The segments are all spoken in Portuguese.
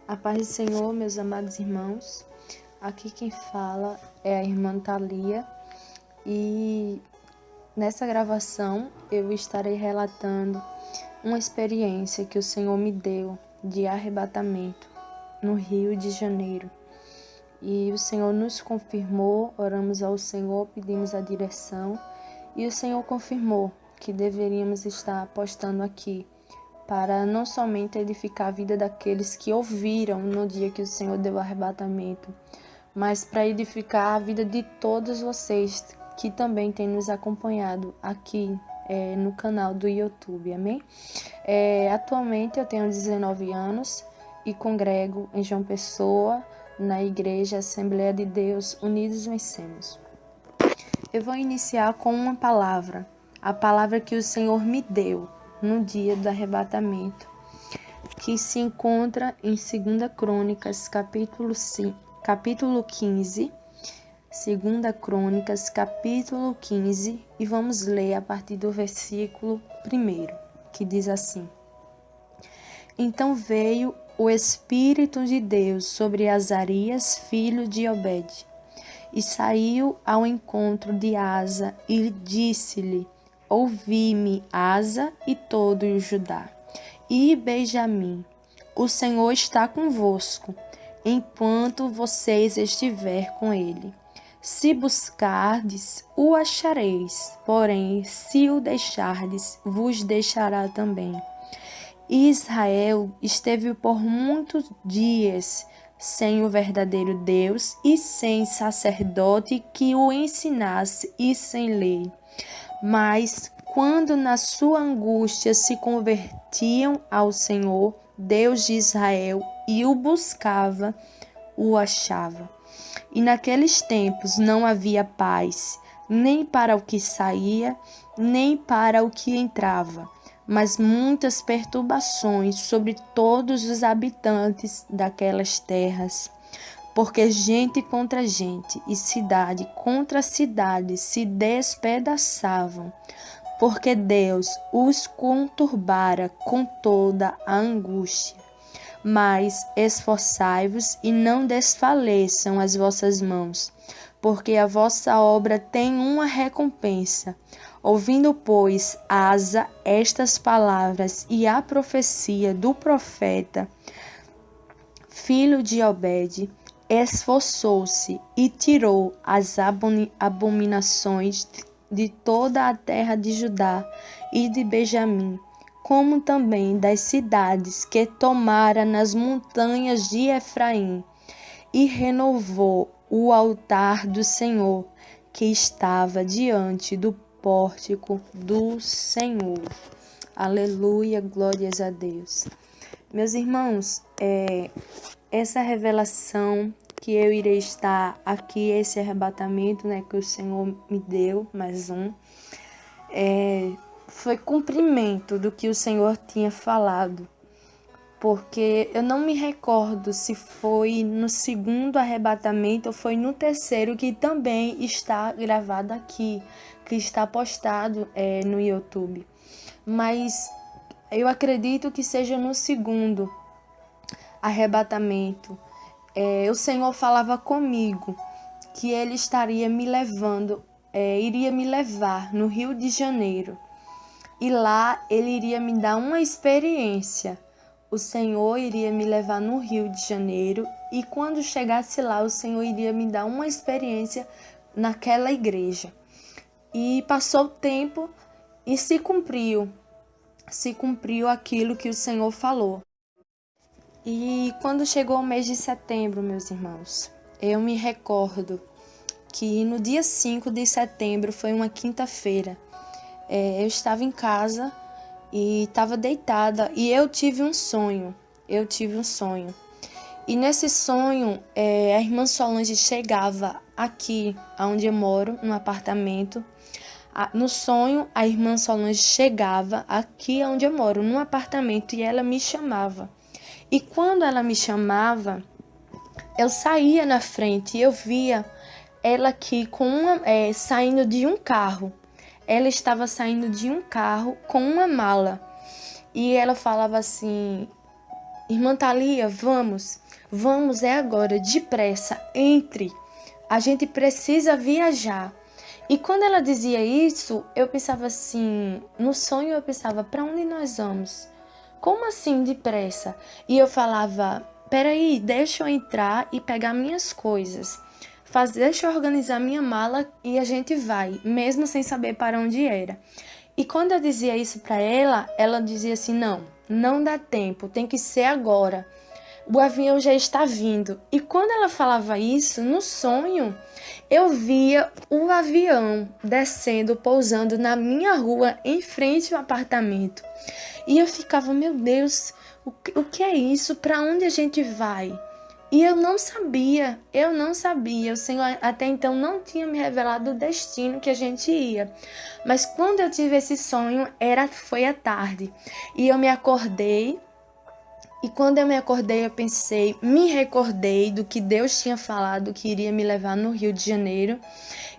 A paz do Senhor, meus amados irmãos. Aqui quem fala é a irmã Thalia e nessa gravação eu estarei relatando uma experiência que o Senhor me deu de arrebatamento no Rio de Janeiro. E o Senhor nos confirmou, oramos ao Senhor, pedimos a direção e o Senhor confirmou que deveríamos estar apostando aqui para não somente edificar a vida daqueles que ouviram no dia que o Senhor deu o arrebatamento, mas para edificar a vida de todos vocês que também têm nos acompanhado aqui no canal do YouTube, amém? Atualmente eu tenho 19 anos e congrego em João Pessoa, na Igreja Assembleia de Deus Unidos Vencemos. Eu vou iniciar com uma palavra, a palavra que o Senhor me deu no dia do arrebatamento, que se encontra em 2 Crônicas, capítulo 15, 2 Crônicas, capítulo 15, e vamos ler a partir do versículo 1, que diz assim: Então veio o Espírito de Deus sobre Azarias, filho de Obed, e saiu ao encontro de Asa e disse-lhe: Ouvi-me, Asa e todo o Judá, e Benjamim, o Senhor está convosco, enquanto vocês estiver com ele. Se buscardes, o achareis, porém, se o deixardes, vos deixará também. Israel esteve por muitos dias sem o verdadeiro Deus e sem sacerdote que o ensinasse e sem lei. Mas, quando na sua angústia se convertiam ao Senhor, Deus de Israel, e o buscava, o achava. E naqueles tempos não havia paz, nem para o que saía, nem para o que entrava, mas muitas perturbações sobre todos os habitantes daquelas terras. Porque gente contra gente e cidade contra cidade se despedaçavam, porque Deus os conturbara com toda a angústia. Mas esforçai-vos e não desfaleçam as vossas mãos, porque a vossa obra tem uma recompensa. Ouvindo, pois, Asa estas palavras e a profecia do profeta, filho de Obed, esforçou-se e tirou as abominações de toda a terra de Judá e de Benjamim, como também das cidades que tomara nas montanhas de Efraim, e renovou o altar do Senhor, que estava diante do pórtico do Senhor. Aleluia, glórias a Deus. Meus irmãos, essa revelação que eu irei estar aqui, esse arrebatamento, que o Senhor me deu, mais um, foi cumprimento do que o Senhor tinha falado, porque eu não me recordo se foi no segundo arrebatamento ou foi no terceiro, que também está gravado aqui, que está postado no YouTube, mas eu acredito que seja no segundo arrebatamento. O Senhor falava comigo que Ele estaria me levando, iria me levar no Rio de Janeiro. E lá Ele iria me dar uma experiência. O Senhor iria me levar no Rio de Janeiro e quando chegasse lá, o Senhor iria me dar uma experiência naquela igreja. E passou o tempo e se cumpriu aquilo que o Senhor falou. E quando chegou o mês de setembro, meus irmãos, eu me recordo que no dia 5 de setembro, foi uma quinta-feira, eu estava em casa e estava deitada e eu tive um sonho. E nesse sonho, a irmã Solange chegava aqui, onde eu moro, no apartamento. No sonho, a irmã Solange chegava aqui onde eu moro, num apartamento, e ela me chamava. E quando ela me chamava, eu saía na frente e eu via ela aqui saindo de um carro. Ela estava saindo de um carro com uma mala. E ela falava assim: irmã Thalia, vamos, é agora, depressa, entre, a gente precisa viajar. E quando ela dizia isso, eu pensava assim, no sonho eu pensava, para onde nós vamos? Como assim depressa? E eu falava, peraí, deixa eu entrar e pegar minhas coisas. Deixa eu organizar minha mala e a gente vai, mesmo sem saber para onde era. E quando eu dizia isso para ela, ela dizia assim, não dá tempo, tem que ser agora. O avião já está vindo. E quando ela falava isso, no sonho, eu via o avião descendo, pousando na minha rua, em frente ao apartamento. E eu ficava, meu Deus, o que é isso? Para onde a gente vai? E eu não sabia. O Senhor até então não tinha me revelado o destino que a gente ia. Mas quando eu tive esse sonho, foi à tarde. E eu me acordei. E quando eu me acordei, eu me recordei do que Deus tinha falado que iria me levar no Rio de Janeiro.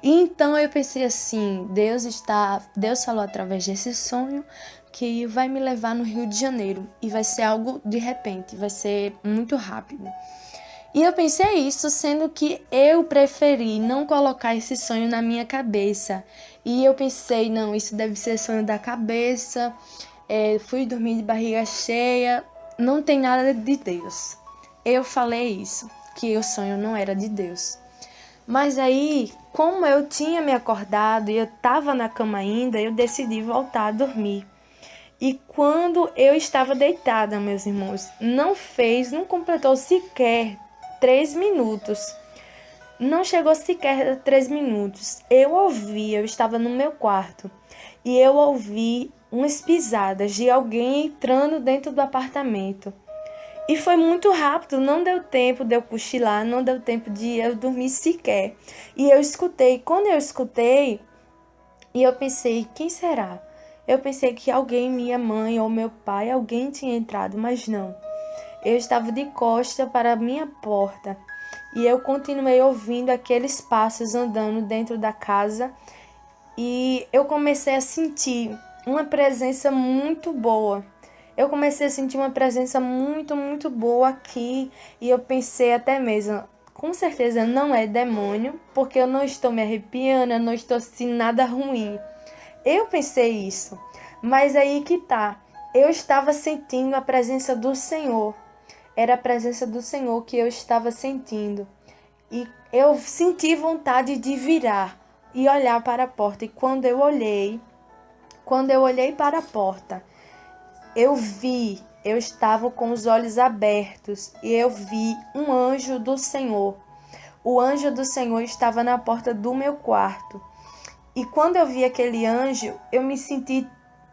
E então eu pensei assim, Deus falou através desse sonho que vai me levar no Rio de Janeiro e vai ser algo de repente, vai ser muito rápido. E eu pensei isso, sendo que eu preferi não colocar esse sonho na minha cabeça. E eu pensei, não, isso deve ser sonho da cabeça. Fui dormir de barriga cheia. Não tem nada de Deus. Eu falei isso, que o sonho não era de Deus. Mas aí, como eu tinha me acordado e eu estava na cama ainda, eu decidi voltar a dormir. E quando eu estava deitada, meus irmãos, não completou sequer 3 minutos. Não chegou sequer a 3 minutos. Eu estava no meu quarto, e eu ouvi umas pisadas de alguém entrando dentro do apartamento. E foi muito rápido, não deu tempo de eu cochilar, não deu tempo de eu dormir sequer. E eu escutei, quando eu escutei, e eu pensei, quem será? Eu pensei que alguém, minha mãe ou meu pai, alguém tinha entrado, mas não. Eu estava de costa para a minha porta e eu continuei ouvindo aqueles passos andando dentro da casa e eu comecei a sentir uma presença muito boa. Eu comecei a sentir uma presença muito, muito boa aqui e eu pensei até mesmo, com certeza não é demônio, porque eu não estou me arrepiando, eu não estou sentindo nada ruim. Eu pensei isso, mas aí que tá, eu estava sentindo a presença do Senhor. Era a presença do Senhor que eu estava sentindo. E eu senti vontade de virar e olhar para a porta. E quando eu olhei para a porta, eu estava com os olhos abertos e eu vi um anjo do Senhor. O anjo do Senhor estava na porta do meu quarto. E quando eu vi aquele anjo, eu me senti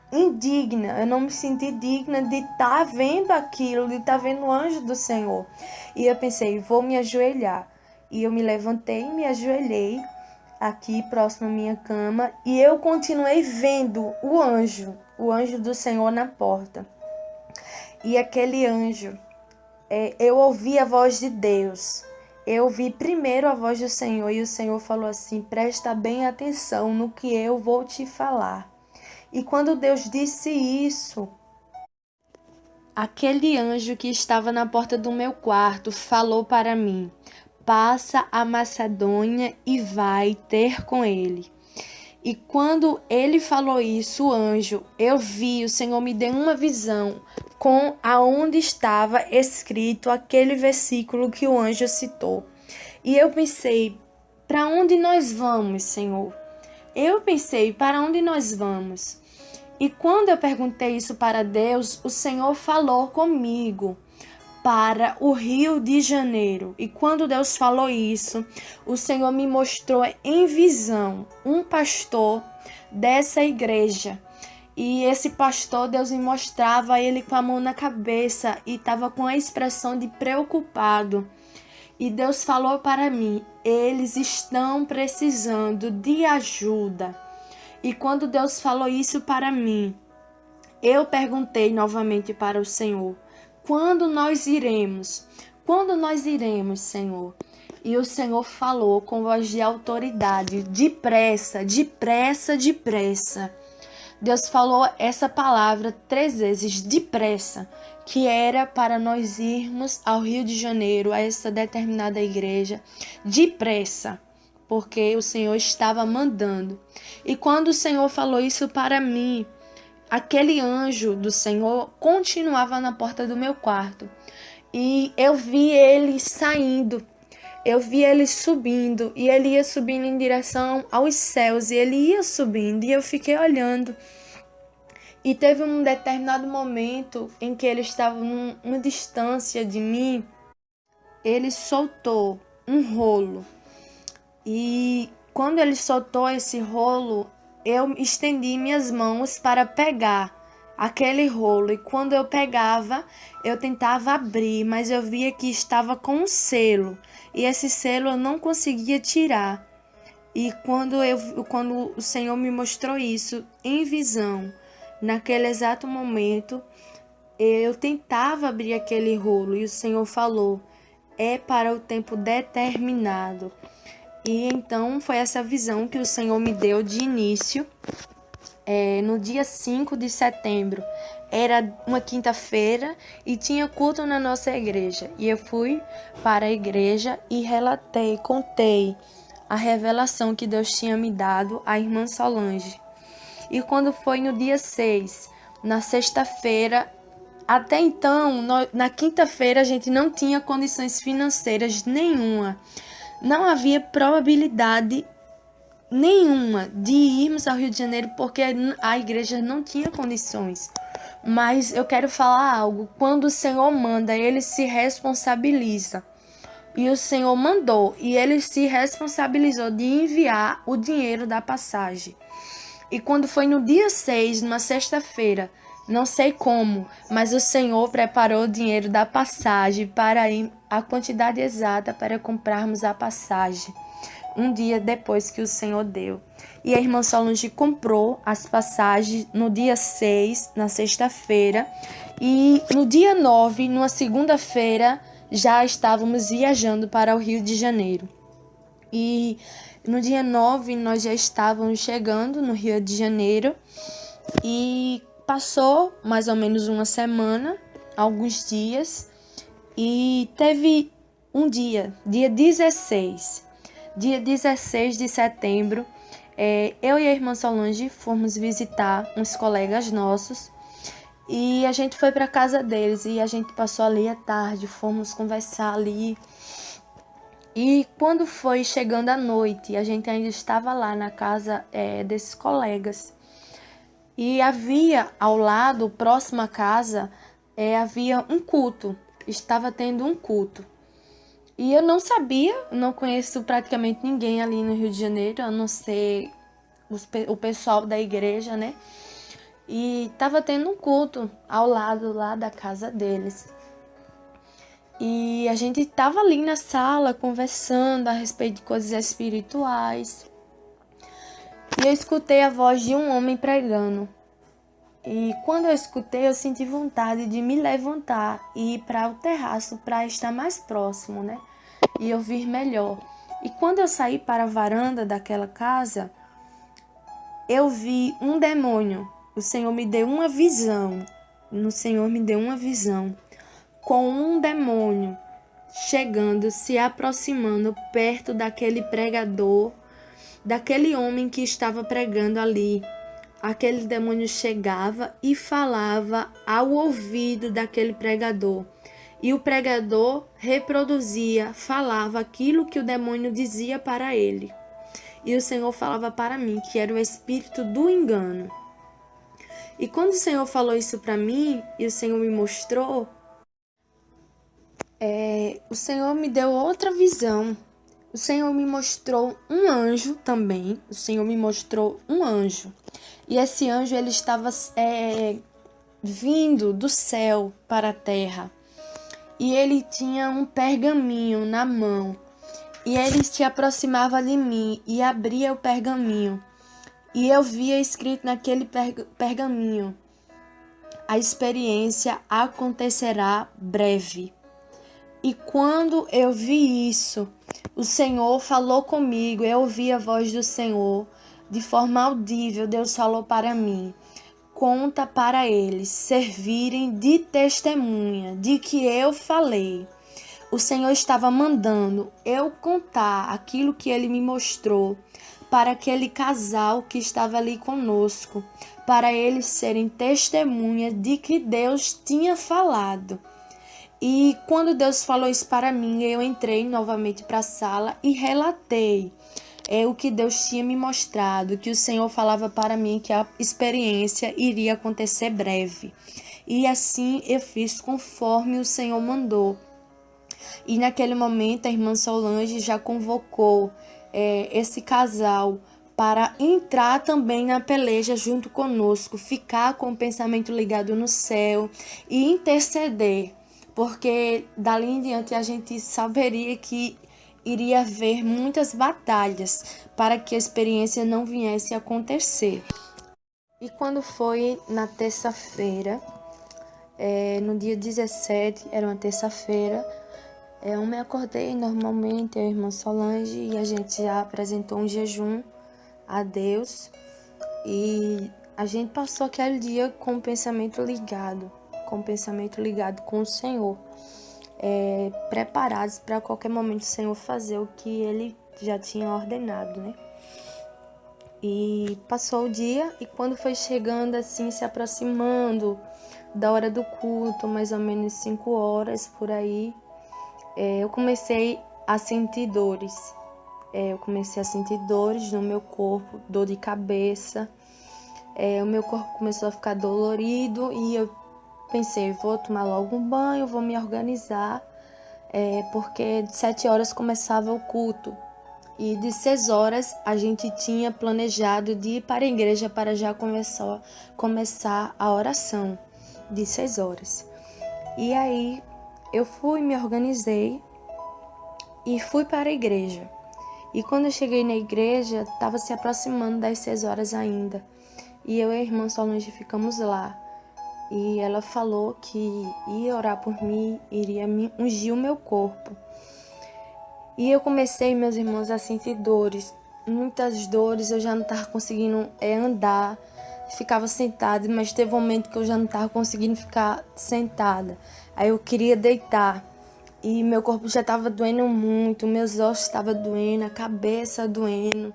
indigna, eu não me senti digna de estar vendo aquilo, de estar vendo o anjo do Senhor. E eu pensei, vou me ajoelhar. E eu me levantei e me ajoelhei aqui próximo à minha cama e eu continuei vendo o anjo do Senhor na porta. E aquele anjo, eu ouvi a voz de Deus. Eu ouvi primeiro a voz do Senhor e o Senhor falou assim, presta bem atenção no que eu vou te falar. E quando Deus disse isso, aquele anjo que estava na porta do meu quarto falou para mim, passa a Macedônia e vai ter com ele. E quando ele falou isso, o anjo, eu vi, o Senhor me deu uma visão com aonde estava escrito aquele versículo que o anjo citou. E eu pensei, para onde nós vamos, Senhor? Eu pensei, para onde nós vamos? E quando eu perguntei isso para Deus, o Senhor falou comigo para o Rio de Janeiro. E quando Deus falou isso, o Senhor me mostrou em visão um pastor dessa igreja. E esse pastor, Deus me mostrava ele com a mão na cabeça e estava com a expressão de preocupado. E Deus falou para mim, eles estão precisando de ajuda. E quando Deus falou isso para mim, eu perguntei novamente para o Senhor, quando nós iremos? Quando nós iremos, Senhor? E o Senhor falou com voz de autoridade, depressa, depressa, depressa. Deus falou essa palavra 3 vezes, depressa. que era para nós irmos ao Rio de Janeiro, a essa determinada igreja, depressa, porque o Senhor estava mandando. E quando o Senhor falou isso para mim, aquele anjo do Senhor continuava na porta do meu quarto. E eu vi ele saindo, eu vi ele subindo, e ele ia subindo em direção aos céus, e ele ia subindo, e eu fiquei olhando. E teve um determinado momento em que ele estava numa distância de mim, ele soltou um rolo. E quando ele soltou esse rolo, eu estendi minhas mãos para pegar aquele rolo. E quando eu pegava, eu tentava abrir, mas eu via que estava com um selo. E esse selo eu não conseguia tirar. E quando o Senhor me mostrou isso em visão, naquele exato momento, eu tentava abrir aquele rolo e o Senhor falou: é para o tempo determinado. E então foi essa visão que o Senhor me deu de início, no dia 5 de setembro. Era uma quinta-feira e tinha culto na nossa igreja. E eu fui para a igreja e contei a revelação que Deus tinha me dado à irmã Solange. E quando foi no dia 6, na sexta-feira, até então, na quinta-feira a gente não tinha condições financeiras nenhuma. Não havia probabilidade nenhuma de irmos ao Rio de Janeiro porque a igreja não tinha condições. Mas eu quero falar algo. Quando o Senhor manda, ele se responsabiliza. E o Senhor mandou e ele se responsabilizou de enviar o dinheiro da passagem. E quando foi no dia 6, numa sexta-feira, não sei como, mas o Senhor preparou o dinheiro da passagem para ir, a quantidade exata para comprarmos a passagem, um dia depois que o Senhor deu. E a irmã Solange comprou as passagens no dia 6, na sexta-feira, e no dia 9, numa segunda-feira, já estávamos viajando para o Rio de Janeiro. E no dia 9, nós já estávamos chegando no Rio de Janeiro e passou mais ou menos uma semana, alguns dias, e teve um dia 16. Dia 16 de setembro, eu e a irmã Solange fomos visitar uns colegas nossos e a gente foi para a casa deles e a gente passou ali à tarde, fomos conversar ali. E quando foi chegando a noite, a gente ainda estava lá na casa desses colegas. E havia ao lado, próximo à casa, havia um culto. Estava tendo um culto. E eu não sabia, não conheço praticamente ninguém ali no Rio de Janeiro, a não ser o pessoal da igreja, né? E estava tendo um culto ao lado lá da casa deles. E a gente estava ali na sala conversando a respeito de coisas espirituais. E eu escutei a voz de um homem pregando. E quando eu escutei, eu senti vontade de me levantar e ir para o terraço para estar mais próximo, né? E ouvir melhor. E quando eu saí para a varanda daquela casa, eu vi um demônio. O Senhor me deu uma visão. Com um demônio chegando, se aproximando perto daquele pregador, daquele homem que estava pregando ali. Aquele demônio chegava e falava ao ouvido daquele pregador. E o pregador reproduzia, falava aquilo que o demônio dizia para ele. E o Senhor falava para mim que era o espírito do engano. E quando o Senhor falou isso para mim, e o Senhor me mostrou, o Senhor me deu outra visão. O Senhor me mostrou um anjo também. E esse anjo, ele estava vindo do céu para a terra. E ele tinha um pergaminho na mão. E ele se aproximava de mim e abria o pergaminho. E eu via escrito naquele pergaminho: a experiência acontecerá breve. E quando eu vi isso, o Senhor falou comigo, eu ouvi a voz do Senhor de forma audível. Deus falou para mim: conta para eles servirem de testemunha de que eu falei. O Senhor estava mandando eu contar aquilo que ele me mostrou para aquele casal que estava ali conosco, para eles serem testemunha de que Deus tinha falado. E quando Deus falou isso para mim, eu entrei novamente para a sala e relatei o que Deus tinha me mostrado, que o Senhor falava para mim que a experiência iria acontecer breve. E assim eu fiz conforme o Senhor mandou. E naquele momento a irmã Solange já convocou esse casal para entrar também na peleja junto conosco, ficar com o pensamento ligado no céu e interceder, porque dali em diante a gente saberia que iria haver muitas batalhas para que a experiência não viesse a acontecer. E quando foi na terça-feira, no dia 17, era uma terça-feira, eu me acordei normalmente, eu e a irmã Solange, e a gente já apresentou um jejum a Deus. E a gente passou aquele dia com o pensamento ligado com o Senhor, preparados para qualquer momento o Senhor fazer o que Ele já tinha ordenado, né? E passou o dia, e quando foi chegando assim, se aproximando da hora do culto, mais ou menos 5 horas por aí, eu comecei a sentir dores. Eu comecei a sentir dores no meu corpo, dor de cabeça. O meu corpo começou a ficar dolorido e eu pensei, vou tomar logo um banho, vou me organizar, porque de 7 horas começava o culto. E de 6 horas a gente tinha planejado de ir para a igreja para já começar a oração de 6 horas. E aí eu fui, me organizei e fui para a igreja. E quando eu cheguei na igreja, estava se aproximando das 6 horas ainda. E eu e a irmã Solange ficamos lá. E ela falou que ia orar por mim, iria me ungir o meu corpo. E eu comecei, meus irmãos, a sentir dores. Muitas dores, eu já não estava conseguindo andar. Ficava sentada, mas teve um momento que eu já não estava conseguindo ficar sentada. Aí eu queria deitar. E meu corpo já estava doendo muito, meus ossos estavam doendo, a cabeça doendo.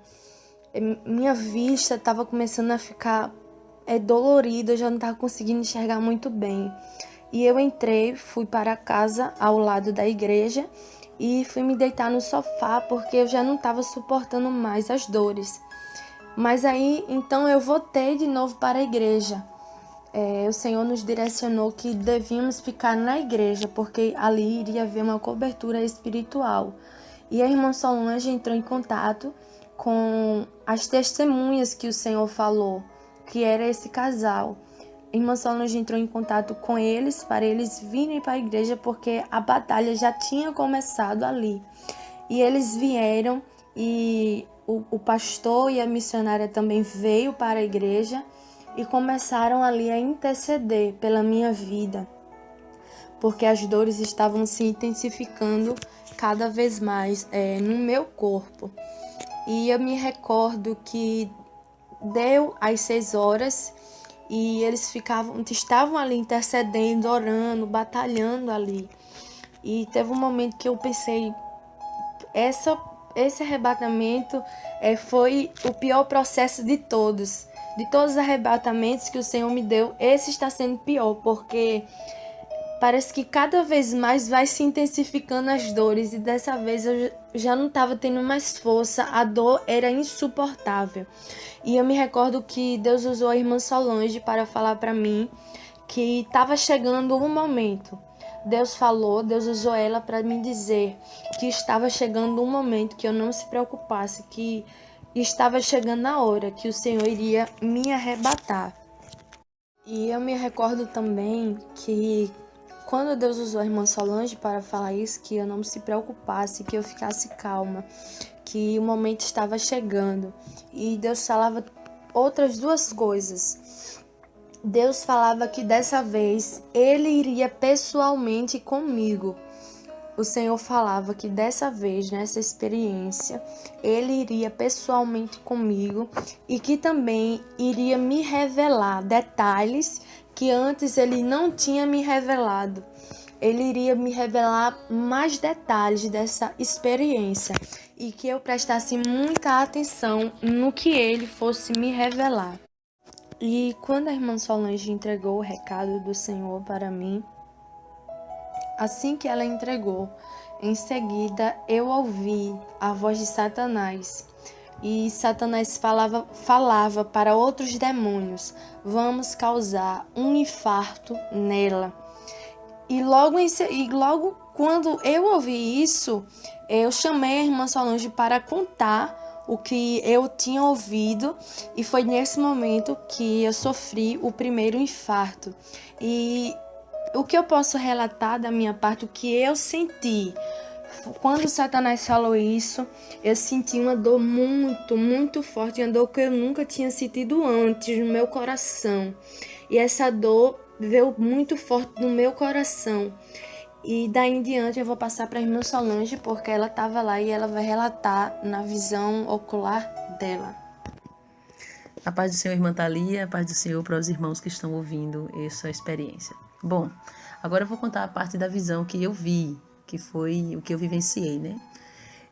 Minha vista estava começando a ficar dolorida, eu já não estava conseguindo enxergar muito bem. E eu entrei, fui para a casa ao lado da igreja e fui me deitar no sofá porque eu já não estava suportando mais as dores. Mas aí, então eu voltei de novo para a igreja. O Senhor nos direcionou que devíamos ficar na igreja, porque ali iria haver uma cobertura espiritual. E a irmã Solange entrou em contato com as testemunhas que o Senhor falou, que era esse casal. A irmã Solange entrou em contato com eles, para eles virem para a igreja, porque a batalha já tinha começado ali. E eles vieram, e o pastor e a missionária também veio para a igreja, e começaram ali a interceder pela minha vida, porque as dores estavam se intensificando cada vez mais no meu corpo. E eu me recordo que deu às 6 horas e eles estavam ali intercedendo, orando, batalhando ali. E teve um momento que eu pensei, esse arrebatamento foi o pior processo de todos. De todos os arrebatamentos que o Senhor me deu, esse está sendo pior, porque parece que cada vez mais vai se intensificando as dores, e dessa vez eu já não estava tendo mais força, a dor era insuportável. E eu me recordo que Deus usou a irmã Solange para falar para mim que estava chegando um momento. Deus usou ela para me dizer que estava chegando um momento, que eu não se preocupasse, que estava chegando a hora que o Senhor iria me arrebatar. E eu me recordo também que quando Deus usou a irmã Solange para falar isso, que eu não se preocupasse, que eu ficasse calma, que o momento estava chegando. E Deus falava outras duas coisas. Deus falava que dessa vez Ele iria pessoalmente comigo. o Senhor falava que dessa vez, nessa experiência, Ele iria pessoalmente comigo e que também iria me revelar detalhes que antes Ele não tinha me revelado. Ele iria me revelar mais detalhes dessa experiência e que eu prestasse muita atenção no que Ele fosse me revelar. E quando a irmã Solange entregou o recado do Senhor para mim, assim que ela entregou, em seguida eu ouvi a voz de Satanás. E Satanás falava para outros demônios: vamos causar um infarto nela. E logo quando eu ouvi isso, eu chamei a irmã Solange para contar o que eu tinha ouvido, e foi nesse momento que eu sofri o primeiro infarto. E o que eu posso relatar da minha parte, o que eu senti? Quando Satanás falou isso, eu senti uma dor muito, muito forte, uma dor que eu nunca tinha sentido antes no meu coração. E essa dor veio muito forte no meu coração. E daí em diante eu vou passar para a irmã Solange, porque ela estava lá e ela vai relatar na visão ocular dela. A paz do Senhor, irmã Thalia, a paz do Senhor para os irmãos que estão ouvindo essa experiência. Bom, agora eu vou contar a parte da visão que eu vi, que foi o que eu vivenciei, né?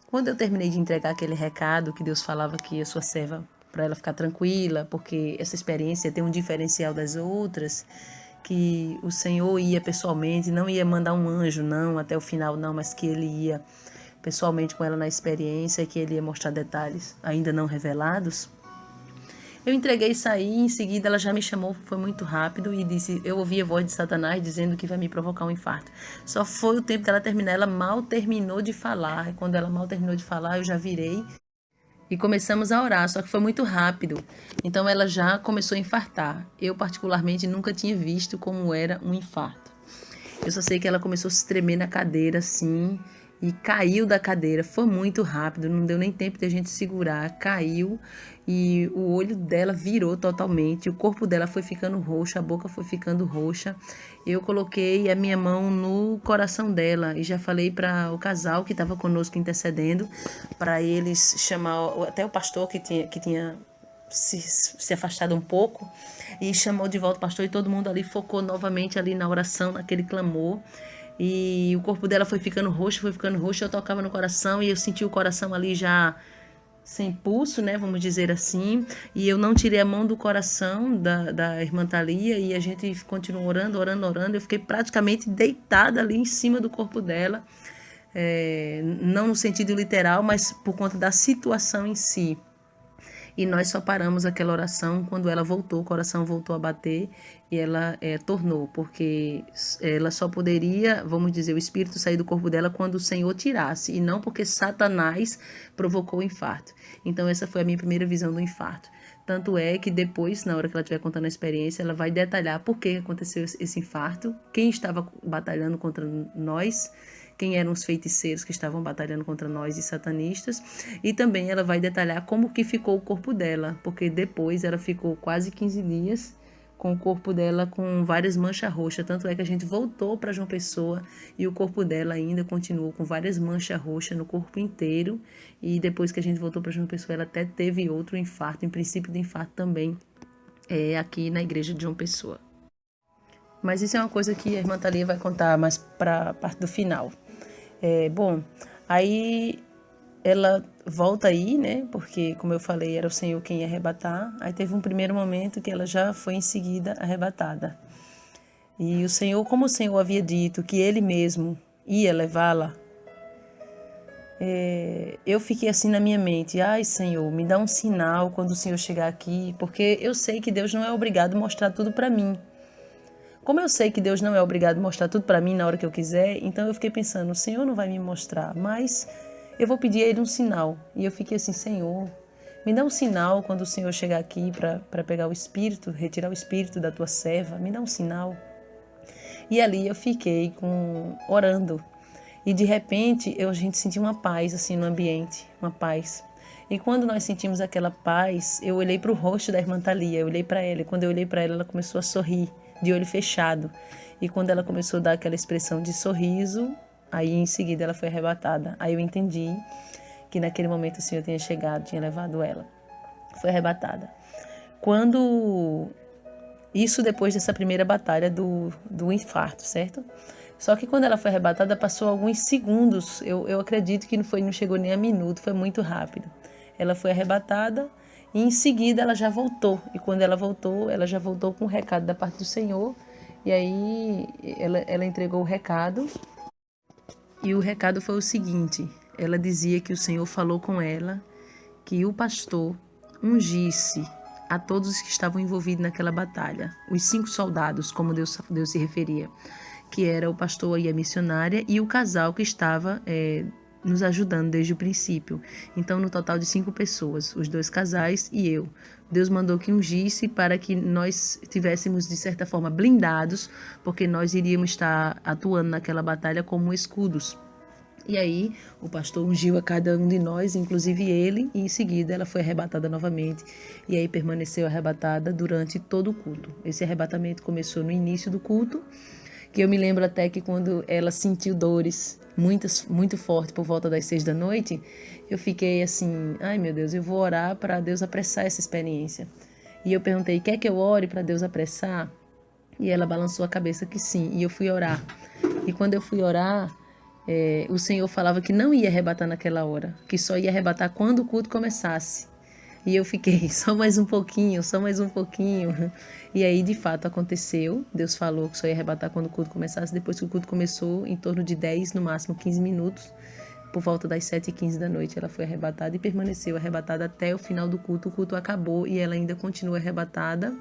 Quando eu terminei de entregar aquele recado que Deus falava que a sua serva, para ela ficar tranquila, porque essa experiência tem um diferencial das outras, que o Senhor ia pessoalmente, não ia mandar um anjo, não, até o final, não, mas que Ele ia pessoalmente com ela na experiência, que Ele ia mostrar detalhes ainda não revelados. Eu entreguei isso aí, em seguida ela já me chamou, foi muito rápido e disse, eu ouvi a voz de Satanás dizendo que vai me provocar um infarto. Só foi o tempo dela terminar, ela mal terminou de falar. E quando ela mal terminou de falar, eu já virei e começamos a orar, só que foi muito rápido. Então ela já começou a infartar. Eu particularmente nunca tinha visto como era um infarto. Eu só sei que ela começou a se tremer na cadeira assim e caiu da cadeira. Foi muito rápido, não deu nem tempo de a gente segurar. Caiu e o olho dela virou totalmente. O corpo dela foi ficando roxo, a boca foi ficando roxa. Eu coloquei a minha mão no coração dela e já falei para o casal que estava conosco intercedendo, para eles chamar até o pastor que tinha se afastado um pouco, e chamou de volta o pastor, e todo mundo ali focou novamente ali na oração, naquele clamor, e o corpo dela foi ficando roxo, eu tocava no coração e eu senti o coração ali já sem pulso, né, vamos dizer assim, e eu não tirei a mão do coração da irmã Thalia, e a gente continuou orando, eu fiquei praticamente deitada ali em cima do corpo dela, não no sentido literal, mas por conta da situação em si. E nós só paramos aquela oração quando ela voltou, o coração voltou a bater e ela tornou, porque ela só poderia, vamos dizer, o espírito sair do corpo dela quando o Senhor tirasse, e não porque Satanás provocou o infarto. Então essa foi a minha primeira visão do infarto. Tanto é que depois, na hora que ela estiver contando a experiência, ela vai detalhar por que aconteceu esse infarto, quem estava batalhando contra nós, quem eram os feiticeiros que estavam batalhando contra nós e satanistas, e também ela vai detalhar como que ficou o corpo dela, porque depois ela ficou quase 15 dias com o corpo dela com várias manchas roxas, tanto é que a gente voltou para João Pessoa e o corpo dela ainda continuou com várias manchas roxas no corpo inteiro, e depois que a gente voltou para João Pessoa ela até teve outro infarto, em princípio de infarto também, aqui na igreja de João Pessoa. Mas isso é uma coisa que a irmã Thalia vai contar mais para a parte do final. Bom, aí ela volta aí, né? Porque, como eu falei, era o Senhor quem ia arrebatar. Aí teve um primeiro momento que ela já foi em seguida arrebatada. E o Senhor, como o Senhor havia dito que Ele mesmo ia levá-la, eu fiquei assim na minha mente, ai Senhor, me dá um sinal quando o Senhor chegar aqui, porque eu sei que Deus não é obrigado a mostrar tudo para mim. Como eu sei que Deus não é obrigado a mostrar tudo para mim na hora que eu quiser, então eu fiquei pensando, o Senhor não vai me mostrar, mas eu vou pedir a Ele um sinal. E eu fiquei assim, Senhor, me dá um sinal quando o Senhor chegar aqui para pegar o espírito, retirar o espírito da tua serva, me dá um sinal. E ali eu fiquei orando. E de repente a gente sentiu uma paz assim no ambiente, uma paz. E quando nós sentimos aquela paz, eu olhei para o rosto da irmã Thalia, eu olhei para ela, e quando eu olhei para ela, ela começou a sorrir, de olho fechado. E quando ela começou a dar aquela expressão de sorriso, Aí em seguida ela foi arrebatada. Aí eu entendi que naquele momento o Senhor tinha chegado, tinha levado ela. Foi arrebatada. Quando... Isso depois dessa primeira batalha do infarto, certo? Só que quando ela foi arrebatada, passou alguns segundos. Eu acredito que não chegou nem a minuto, foi muito rápido. Ela foi arrebatada e em seguida ela já voltou. E quando ela já voltou com um recado da parte do Senhor. E aí ela entregou o recado. E o recado foi o seguinte: ela dizia que o Senhor falou com ela que o pastor ungisse a todos os que estavam envolvidos naquela batalha, os 5 soldados, como Deus se referia, que era o pastor e a missionária e o casal que estava nos ajudando desde o princípio. Então, no total de 5 pessoas, os 2 casais e eu. Deus mandou que ungisse para que nós tivéssemos, de certa forma, blindados, porque nós iríamos estar atuando naquela batalha como escudos. E aí o pastor ungiu a cada um de nós, inclusive ele, e em seguida ela foi arrebatada novamente. E aí permaneceu arrebatada durante todo o culto. Esse arrebatamento começou no início do culto, que eu me lembro até que quando ela sentiu dores muito forte por volta das 6 da noite, eu fiquei assim, ai meu Deus, eu vou orar para Deus apressar essa experiência. E eu perguntei, quer que eu ore para Deus apressar? E ela balançou a cabeça que sim, e eu fui orar. E quando eu fui orar, o Senhor falava que não ia arrebatar naquela hora, que só ia arrebatar quando o culto começasse. E eu fiquei, só mais um pouquinho, só mais um pouquinho. E aí, de fato, aconteceu. Deus falou que só ia arrebatar quando o culto começasse. Depois que o culto começou, em torno de 10, no máximo 15 minutos, por volta das 7h15 da noite, ela foi arrebatada e permaneceu arrebatada até o final do culto. O culto acabou e ela ainda continua arrebatada.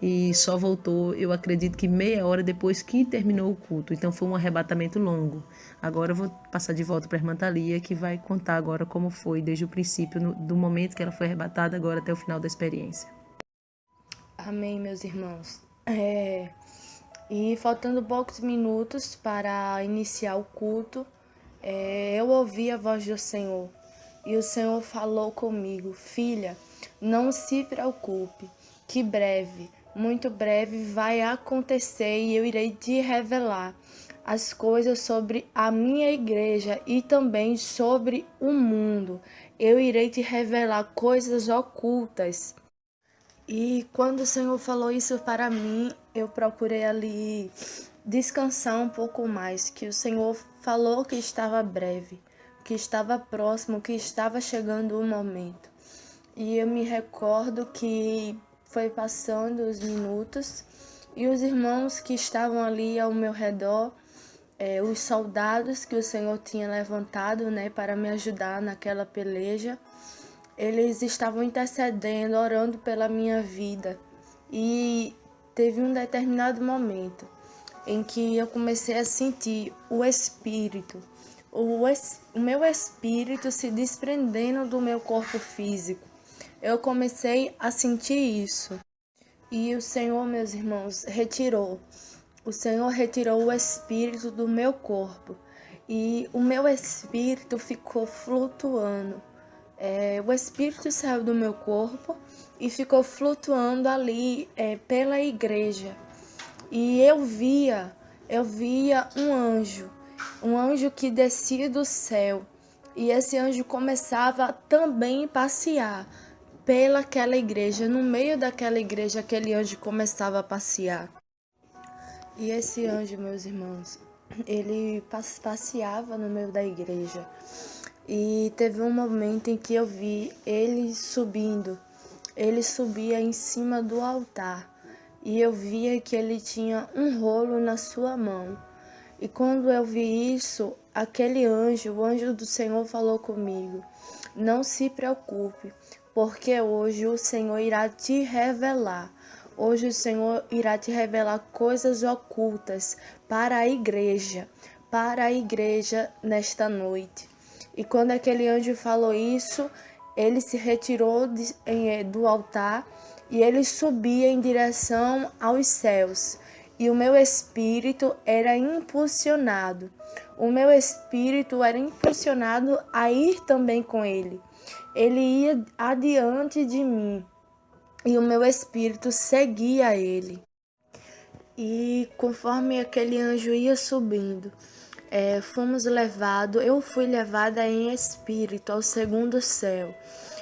E só voltou, eu acredito que meia hora depois que terminou o culto. Então foi um arrebatamento longo. Agora eu vou passar de volta para a irmã Thalia, que vai contar agora como foi desde o princípio, do momento que ela foi arrebatada, agora até o final da experiência. Amém, meus irmãos. E faltando poucos minutos para iniciar o culto, eu ouvi a voz do Senhor. E o Senhor falou comigo: filha, não se preocupe, que breve, muito breve vai acontecer e eu irei te revelar as coisas sobre a minha igreja e também sobre o mundo. Eu irei te revelar coisas ocultas. E quando o Senhor falou isso para mim, eu procurei ali descansar um pouco mais, que o Senhor falou que estava breve, que estava próximo, que estava chegando o momento. E eu me recordo que foi passando os minutos e os irmãos que estavam ali ao meu redor, os soldados que o Senhor tinha levantado, para me ajudar naquela peleja, eles estavam intercedendo, orando pela minha vida. E teve um determinado momento em que eu comecei a sentir o Espírito, o meu espírito se desprendendo do meu corpo físico. Eu comecei a sentir isso. E o Senhor, meus irmãos, retirou. O Senhor retirou o espírito do meu corpo. E o meu espírito ficou flutuando. O espírito saiu do meu corpo e ficou flutuando ali pela igreja. E eu via um anjo que descia do céu. E esse anjo começava também a passear pelaquela igreja. No meio daquela igreja, aquele anjo começava a passear. E esse anjo, meus irmãos, ele passeava no meio da igreja. E teve um momento em que eu vi ele subindo. Ele subia em cima do altar. E eu via que ele tinha um rolo na sua mão. E quando eu vi isso, aquele anjo, o anjo do Senhor falou comigo: não se preocupe, porque hoje o Senhor irá te revelar. Hoje o Senhor irá te revelar coisas ocultas para a igreja nesta noite. E quando aquele anjo falou isso, ele se retirou do altar e ele subia em direção aos céus. E o meu espírito era impulsionado. O meu espírito era impulsionado a ir também com ele. Ele ia adiante de mim. E o meu espírito seguia ele. E conforme aquele anjo ia subindo, eu fui levada em espírito ao segundo céu.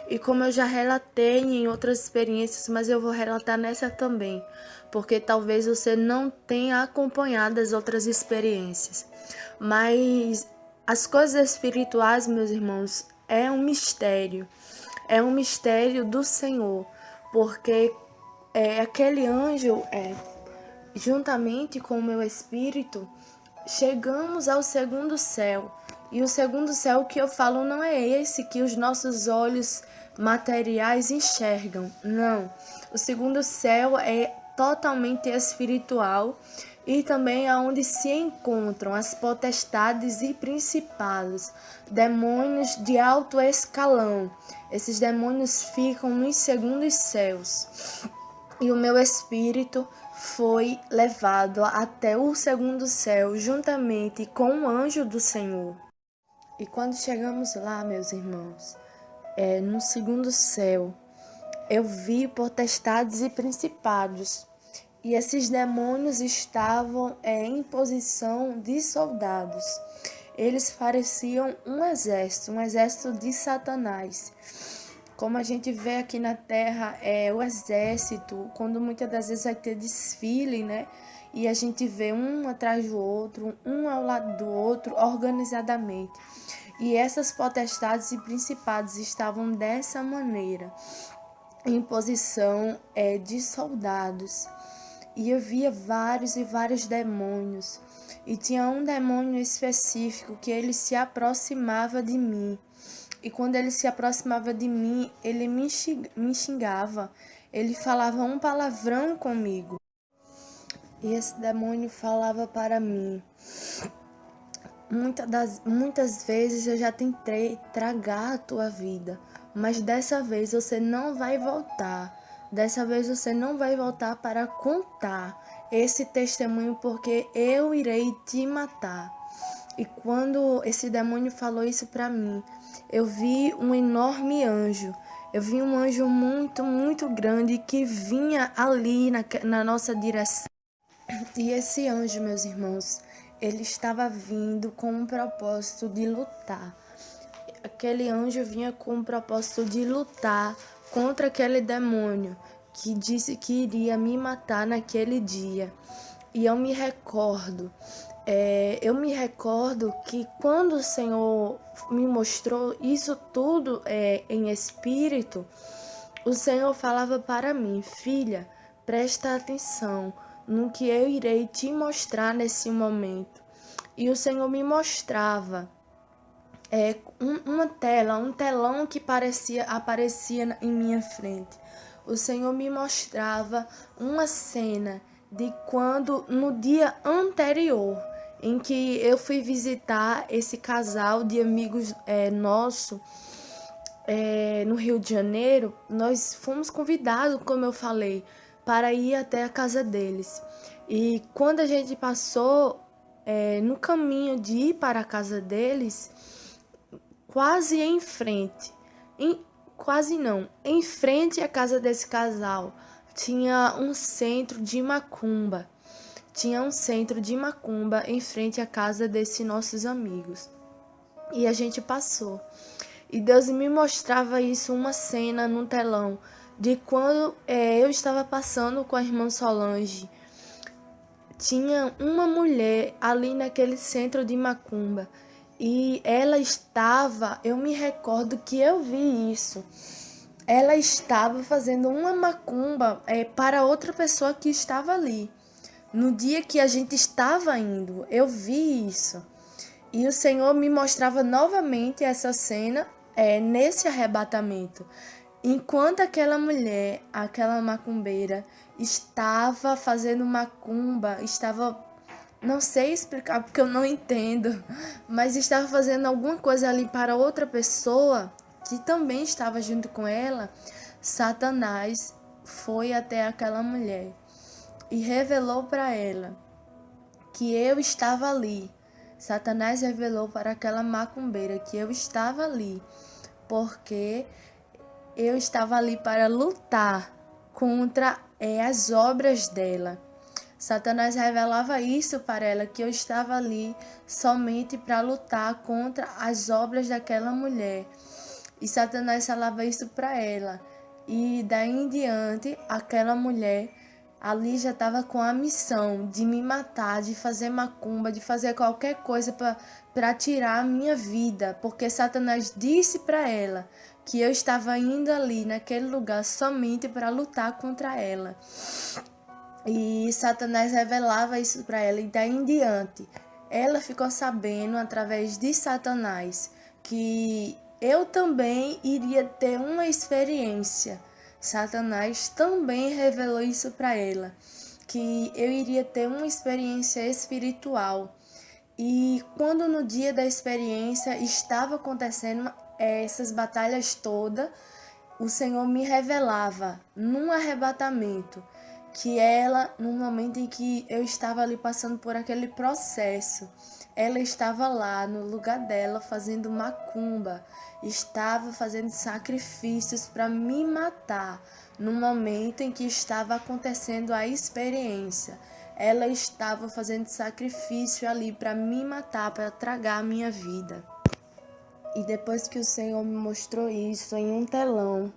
E como eu já relatei em outras experiências, mas eu vou relatar nessa também, porque talvez você não tenha acompanhado as outras experiências. Mas as coisas espirituais, meus irmãos, é um mistério. É um mistério do Senhor, porque aquele anjo, juntamente com o meu espírito, chegamos ao segundo céu. E o segundo céu que eu falo não é esse que os nossos olhos materiais enxergam. Não. O segundo céu é totalmente espiritual e também é onde se encontram as potestades e principados, demônios de alto escalão. Esses demônios ficam nos segundos céus. E o meu espírito foi levado até o segundo céu, juntamente com o anjo do Senhor. E quando chegamos lá, meus irmãos, no segundo céu, eu vi potestades e principados. E esses demônios estavam em posição de soldados. Eles pareciam um exército de Satanás. Como a gente vê aqui na Terra, o exército, quando muitas das vezes vai ter desfile, né? E a gente vê um atrás do outro, um ao lado do outro, organizadamente. E essas potestades e principados estavam dessa maneira, em posição de soldados. E eu via vários e vários demônios. E tinha um demônio específico que ele se aproximava de mim. E quando ele se aproximava de mim, ele me xingava. Ele falava um palavrão comigo. E esse demônio falava para mim: muitas vezes eu já tentei tragar a tua vida, mas dessa vez você não vai voltar. Dessa vez você não vai voltar para contar esse testemunho, porque eu irei te matar. E quando esse demônio falou isso para mim, eu vi um enorme anjo. Eu vi um anjo muito, muito grande que vinha ali na nossa direção. E esse anjo, meus irmãos, ele estava vindo com um propósito de lutar. Aquele anjo vinha com um propósito de lutar contra aquele demônio que disse que iria me matar naquele dia. E eu me recordo que quando o Senhor me mostrou isso tudo em espírito, o Senhor falava para mim: filha, presta atenção no que eu irei te mostrar nesse momento. E o Senhor me mostrava um telão que aparecia em minha frente. O Senhor me mostrava uma cena de quando, no dia anterior, em que eu fui visitar esse casal de amigos nosso no Rio de Janeiro, nós fomos convidados, como eu falei, para ir até a casa deles. E quando a gente passou no caminho de ir para a casa deles, quase em frente, em frente à casa desse casal, tinha um centro de macumba. Tinha um centro de macumba em frente à casa desses nossos amigos. E a gente passou. E Deus me mostrava isso, uma cena num telão, de quando eu estava passando com a irmã Solange. Tinha uma mulher ali naquele centro de macumba. E ela estava, eu me recordo que eu vi isso. Ela estava fazendo uma macumba para outra pessoa que estava ali. No dia que a gente estava indo, eu vi isso. E o Senhor me mostrava novamente essa cena nesse arrebatamento. Enquanto aquela mulher, aquela macumbeira, estava fazendo macumba, não sei explicar porque eu não entendo, mas estava fazendo alguma coisa ali para outra pessoa que também estava junto com ela, Satanás foi até aquela mulher e revelou para ela que eu estava ali. Satanás revelou para aquela macumbeira que eu estava ali, porque eu estava ali para lutar contra as obras dela. Satanás revelava isso para ela, que eu estava ali somente para lutar contra as obras daquela mulher. E Satanás falava isso para ela. E daí em diante, aquela mulher ali já estava com a missão de me matar, de fazer macumba, de fazer qualquer coisa para tirar a minha vida, porque Satanás disse para ela que eu estava indo ali naquele lugar somente para lutar contra ela. E Satanás revelava isso para ela, e daí em diante ela ficou sabendo através de Satanás que eu também iria ter uma experiência. Satanás também revelou isso para ela, que eu iria ter uma experiência espiritual. E quando no dia da experiência estava acontecendo essas batalhas todas, o Senhor me revelava num arrebatamento que ela, no momento em que eu estava ali passando por aquele processo, ela estava lá no lugar dela fazendo macumba, estava fazendo sacrifícios para me matar, no momento em que estava acontecendo a experiência. Ela estava fazendo sacrifício ali para me matar, para tragar a minha vida. E depois que o Senhor me mostrou isso em um telão,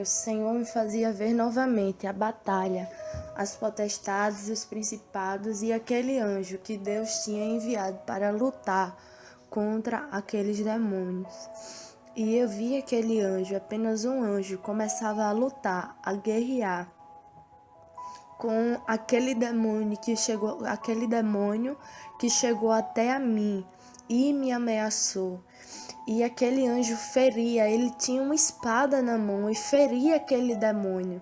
o Senhor me fazia ver novamente a batalha, as potestades, os principados e aquele anjo que Deus tinha enviado para lutar contra aqueles demônios. E eu vi aquele anjo, apenas um anjo, começava a lutar, a guerrear com aquele demônio que chegou até a mim e me ameaçou. E aquele anjo feria, ele tinha uma espada na mão e feria aquele demônio.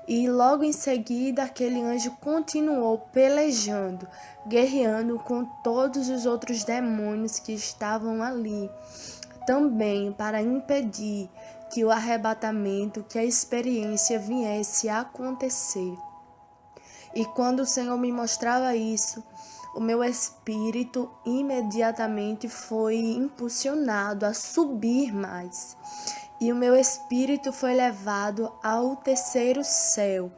E logo em seguida aquele anjo continuou pelejando, guerreando com todos os outros demônios que estavam ali, também para impedir que o arrebatamento, que a experiência viesse a acontecer. E quando o Senhor me mostrava isso, o meu espírito imediatamente foi impulsionado a subir mais. E o meu espírito foi levado ao terceiro céu.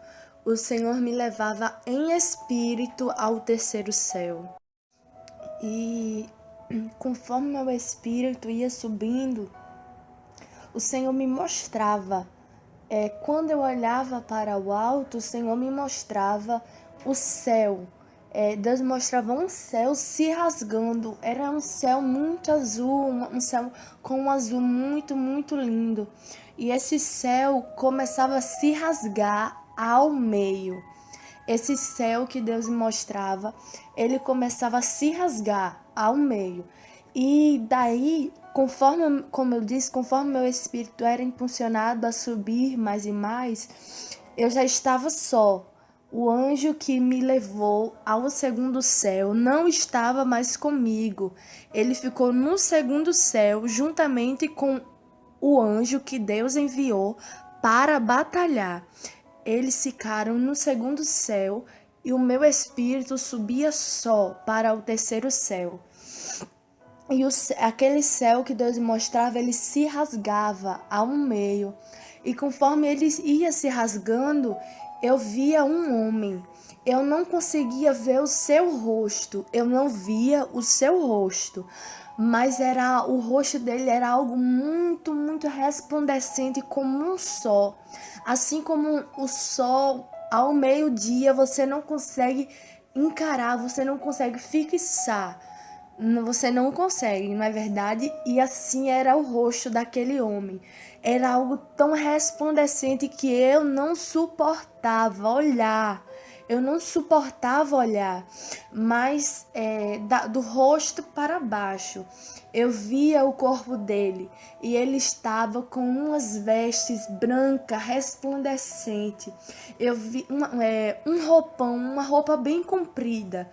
O Senhor me levava em espírito ao terceiro céu. E conforme meu espírito ia subindo, o Senhor me mostrava. Quando eu olhava para o alto, o Senhor me mostrava o céu. Deus mostrava um céu se rasgando. Era um céu muito azul, um céu com um azul muito, muito lindo. E esse céu começava a se rasgar ao meio. Esse céu que Deus me mostrava, ele começava a se rasgar ao meio. E daí, conforme, como eu disse, conforme meu espírito era impulsionado a subir mais e mais, eu já estava só. O anjo que me levou ao segundo céu não estava mais comigo. Ele ficou no segundo céu juntamente com o anjo que Deus enviou para batalhar. Eles ficaram no segundo céu e o meu espírito subia só para o terceiro céu. E aquele céu que Deus mostrava, ele se rasgava ao meio. E conforme ele ia se rasgando, eu via um homem. Eu não conseguia ver o seu rosto. Eu não via o seu rosto. Mas o rosto dele era algo muito, muito resplandecente, como um sol. Assim como o sol ao meio-dia, você não consegue encarar, você não consegue fixar. Você não consegue, não é verdade? E assim era o rosto daquele homem. Era algo tão resplandecente que eu não suportava olhar. Eu não suportava olhar, mas do rosto para baixo eu via o corpo dele e ele estava com umas vestes brancas, resplandecentes. Eu vi um roupão, uma roupa bem comprida,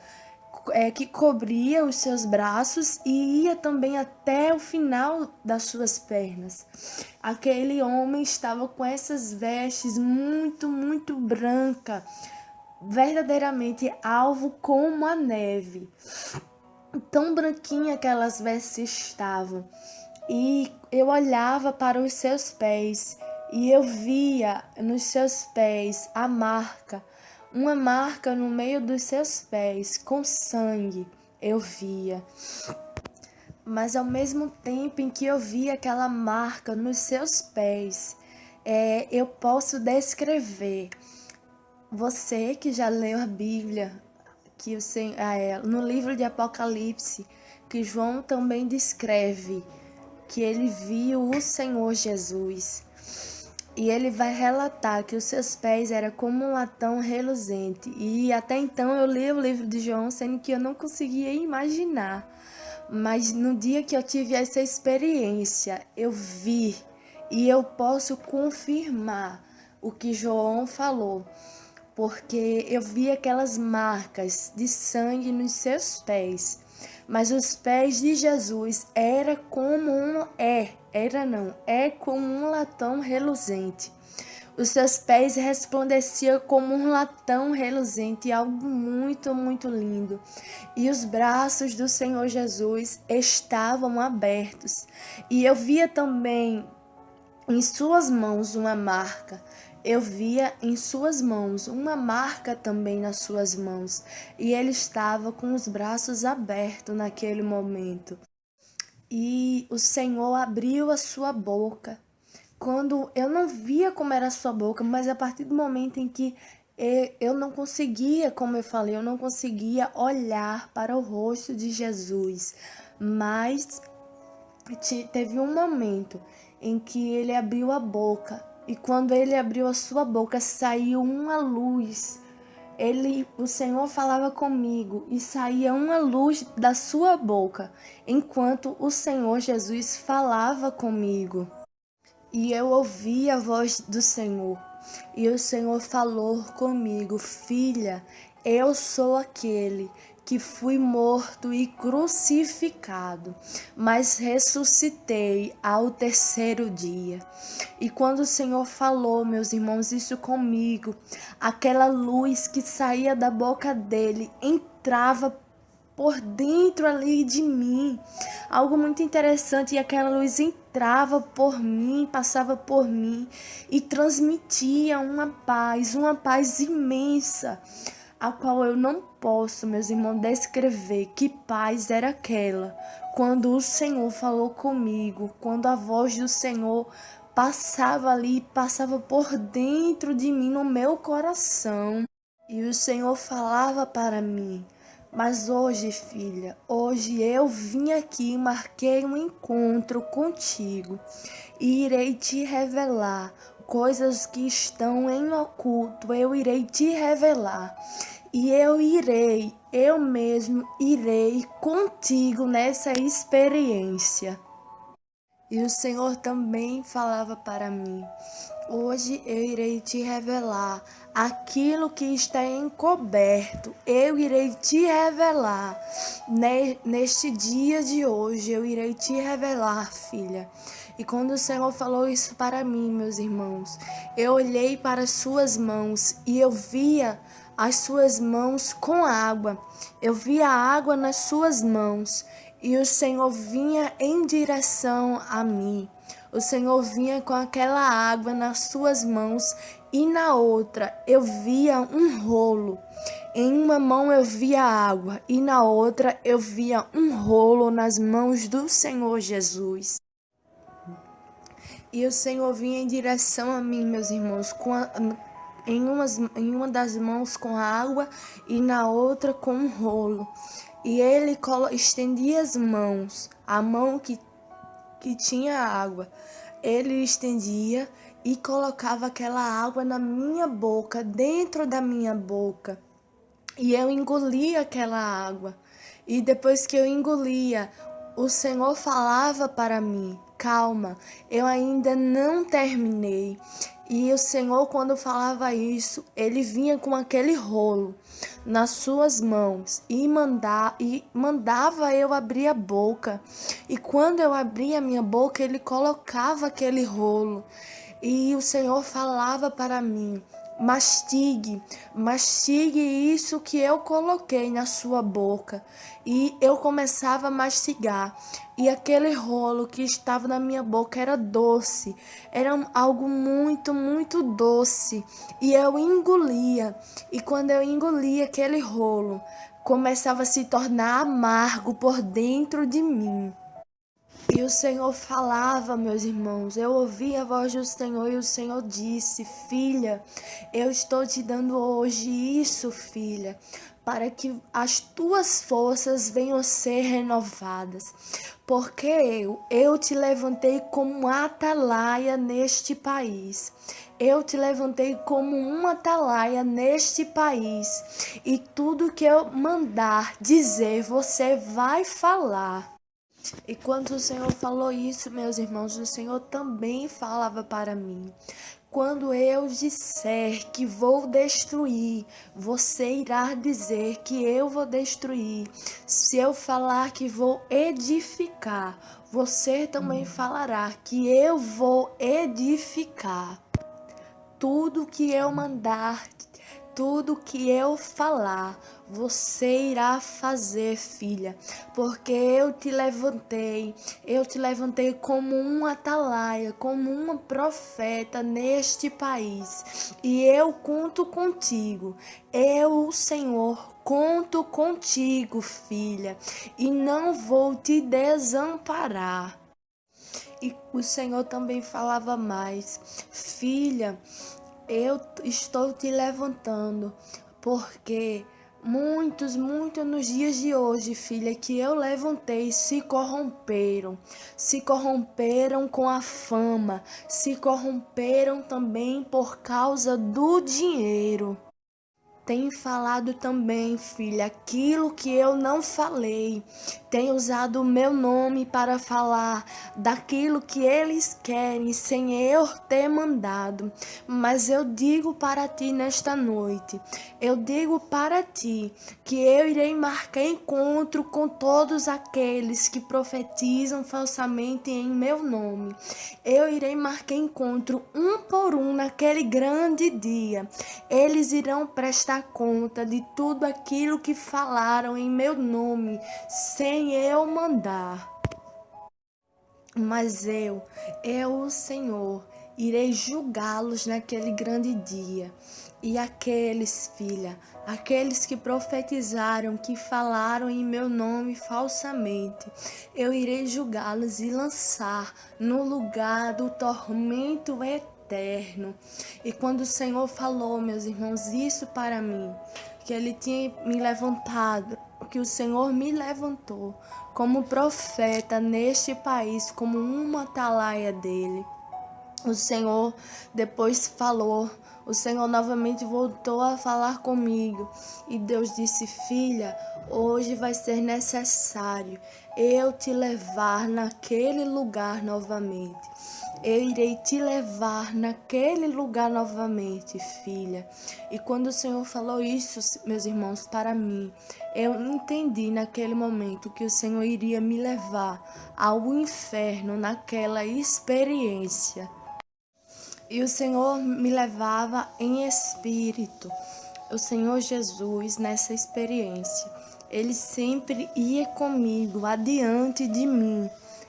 que cobria os seus braços e ia também até o final das suas pernas. Aquele homem estava com essas vestes muito, muito brancas, verdadeiramente alvo como a neve. Tão branquinha aquelas vestes estavam. E eu olhava para os seus pés e eu via nos seus pés a marca, uma marca no meio dos seus pés, com sangue, eu via. Mas ao mesmo tempo em que eu via aquela marca nos seus pés, eu posso descrever. Você que já leu a Bíblia, que no livro de Apocalipse, que João também descreve que ele viu o Senhor Jesus. E ele vai relatar que os seus pés eram como um latão reluzente. E até então eu li o livro de João, sendo que eu não conseguia imaginar. Mas no dia que eu tive essa experiência, eu vi e eu posso confirmar o que João falou. Porque eu vi aquelas marcas de sangue nos seus pés. Mas os pés de Jesus é como um latão reluzente. Os seus pés resplandeciam como um latão reluzente, algo muito, muito lindo. E os braços do Senhor Jesus estavam abertos. E eu via também em suas mãos uma marca. Eu via em suas mãos uma marca também nas suas mãos. E ele estava com os braços abertos naquele momento. E o Senhor abriu a sua boca. Quando eu não via como era a sua boca, mas a partir do momento em que eu não conseguia, como eu falei, eu não conseguia olhar para o rosto de Jesus. Mas teve um momento em que ele abriu a boca. E quando ele abriu a sua boca, saiu uma luz. O Senhor falava comigo e saía uma luz da sua boca, enquanto o Senhor Jesus falava comigo. E eu ouvi a voz do Senhor. E o Senhor falou comigo: filha, eu sou aquele que fui morto e crucificado, mas ressuscitei ao terceiro dia. E quando o Senhor falou, meus irmãos, isso comigo, aquela luz que saía da boca dele entrava por dentro ali de mim, algo muito interessante, e aquela luz entrava por mim, passava por mim e transmitia uma paz imensa, a qual eu não posso, meus irmãos, descrever que paz era aquela, quando o Senhor falou comigo, quando a voz do Senhor passava ali, passava por dentro de mim, no meu coração, e o Senhor falava para mim: mas hoje, filha, hoje eu vim aqui e marquei um encontro contigo e irei te revelar coisas que estão em oculto, eu irei te revelar. E eu mesmo irei contigo nessa experiência. E o Senhor também falava para mim: hoje eu irei te revelar aquilo que está encoberto. Eu irei te revelar. Neste dia de hoje, eu irei te revelar, filha. E quando o Senhor falou isso para mim, meus irmãos, eu olhei para as suas mãos e eu via as suas mãos com água. Eu via a água nas suas mãos. E o Senhor vinha em direção a mim. O Senhor vinha com aquela água nas suas mãos e na outra eu via um rolo. Em uma mão eu via água e na outra eu via um rolo nas mãos do Senhor Jesus. E o Senhor vinha em direção a mim, meus irmãos, em uma das mãos com água e na outra com um rolo. E ele estendia as mãos, a mão que tinha água. Ele estendia e colocava aquela água na minha boca, dentro da minha boca. E eu engolia aquela água. E depois que eu engolia, o Senhor falava para mim: calma, eu ainda não terminei. E o Senhor, quando falava isso, ele vinha com aquele rolo nas suas mãos e mandava eu abrir a boca. E quando eu abria a minha boca, ele colocava aquele rolo. E o Senhor falava para mim: mastigue isso que eu coloquei na sua boca. E eu começava a mastigar. E aquele rolo que estava na minha boca era doce, era algo muito, muito doce. E eu engolia. E quando eu engolia aquele rolo, começava a se tornar amargo por dentro de mim. E o Senhor falava, meus irmãos, eu ouvi a voz do Senhor e o Senhor disse: filha, eu estou te dando hoje isso, filha, para que as tuas forças venham ser renovadas. Porque eu te levantei como atalaia neste país. Eu te levantei como uma atalaia neste país. E tudo que eu mandar dizer, você vai falar. E quando o Senhor falou isso, meus irmãos, o Senhor também falava para mim: quando eu disser que vou destruir, você irá dizer que eu vou destruir. Se eu falar que vou edificar, você também falará que eu vou edificar. Tudo que eu mandar, tudo que eu falar, você irá fazer, filha, porque eu te levantei como uma atalaia, como uma profeta neste país, e eu conto contigo. Eu, o Senhor, conto contigo, filha, e não vou te desamparar. E o Senhor também falava mais: filha, eu estou te levantando, porque muitos nos dias de hoje, filha, que eu levantei, se corromperam com a fama, se corromperam também por causa do dinheiro. Tem falado também, filha, aquilo que eu não falei. Tem usado o meu nome para falar daquilo que eles querem sem eu ter mandado. Mas eu digo para ti nesta noite, eu digo para ti que eu irei marcar encontro com todos aqueles que profetizam falsamente em meu nome. Eu irei marcar encontro um por um naquele grande dia. Eles irão prestar conta de tudo aquilo que falaram em meu nome, sem eu mandar. Mas eu, o Senhor, irei julgá-los naquele grande dia. E aqueles, filha, aqueles que profetizaram, que falaram em meu nome falsamente, eu irei julgá-los e lançar no lugar do tormento eterno. E quando o Senhor falou, meus irmãos, isso para mim, que Ele tinha me levantado, que o Senhor me levantou como profeta neste país, como uma atalaia dele. O Senhor depois falou, o Senhor novamente voltou a falar comigo. E Deus disse: filha, hoje vai ser necessário eu te levar naquele lugar novamente. Eu irei te levar naquele lugar novamente, filha. E quando o Senhor falou isso, meus irmãos, para mim, eu entendi naquele momento que o Senhor iria me levar ao inferno naquela experiência. E o Senhor me levava em espírito. O Senhor Jesus, nessa experiência, Ele sempre ia comigo, adiante de mim.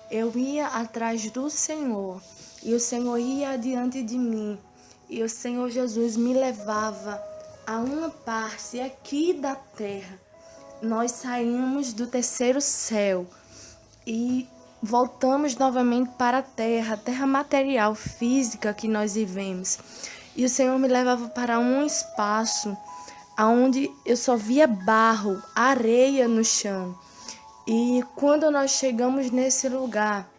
Eu ia atrás do Senhor e o Senhor ia adiante de mim. E o Senhor Jesus me levava a uma parte aqui da terra. Nós saímos do terceiro céu e voltamos novamente para a terra material, física que nós vivemos. E o Senhor me levava para um espaço onde eu só via barro, areia no chão. E quando nós chegamos nesse lugar,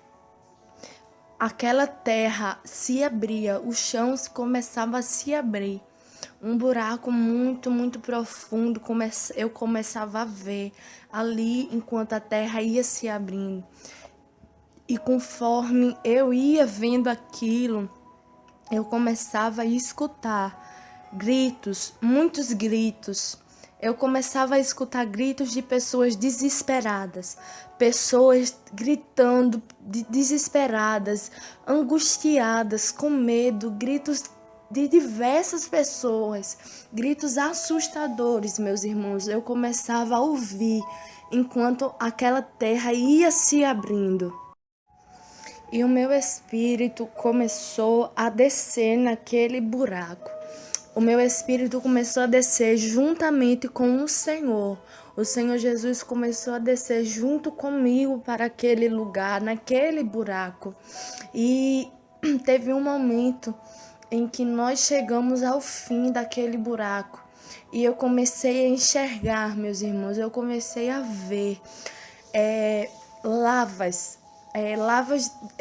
aquela terra se abria, o chão começava a se abrir. Um buraco muito, muito profundo, eu começava a ver ali enquanto a terra ia se abrindo. E conforme eu ia vendo aquilo, eu começava a escutar gritos, muitos gritos. Eu começava a escutar gritos de pessoas desesperadas, pessoas gritando, desesperadas, angustiadas, com medo, gritos de diversas pessoas, gritos assustadores, meus irmãos, eu começava a ouvir enquanto aquela terra ia se abrindo. E o meu espírito começou a descer naquele buraco. O meu espírito começou a descer juntamente com o Senhor. O Senhor Jesus começou a descer junto comigo para aquele lugar, naquele buraco. E teve um momento em que nós chegamos ao fim daquele buraco. E eu comecei a enxergar, meus irmãos, eu comecei a ver lavas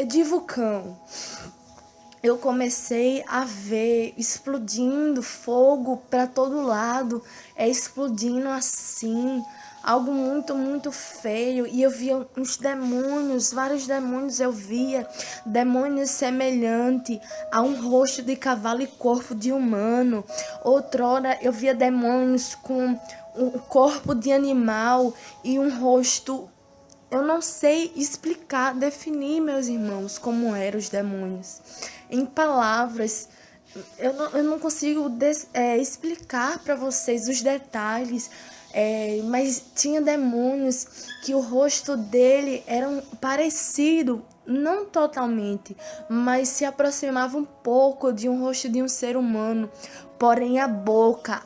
de vulcão. Eu comecei a ver explodindo fogo para todo lado, explodindo assim, algo muito, muito feio. E eu via uns demônios, vários demônios eu via, demônios semelhantes a um rosto de cavalo e corpo de humano. Outrora eu via demônios com um corpo de animal e um rosto. Eu não sei explicar, definir, meus irmãos, como eram os demônios. Em palavras, eu não consigo explicar para vocês os detalhes, mas tinha demônios que o rosto dele era parecido, não totalmente, mas se aproximava um pouco de um rosto de um ser humano. Porém a boca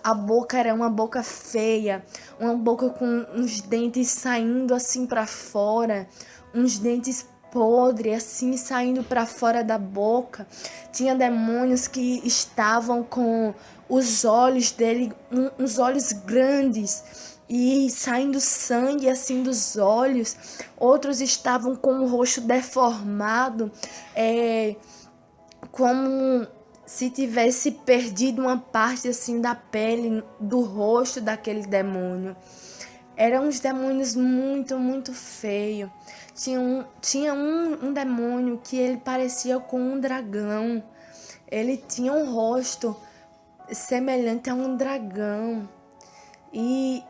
era uma boca feia, uma boca com uns dentes saindo assim para fora, uns dentes podres assim saindo para fora da boca. Tinha demônios que estavam com os olhos dele, uns olhos grandes e saindo sangue assim dos olhos. Outros estavam com o rosto deformado, como se tivesse perdido uma parte assim da pele, do rosto daquele demônio. Eram uns demônios muito, muito feios. Tinha um demônio que ele parecia com um dragão. Ele tinha um rosto semelhante a um dragão. E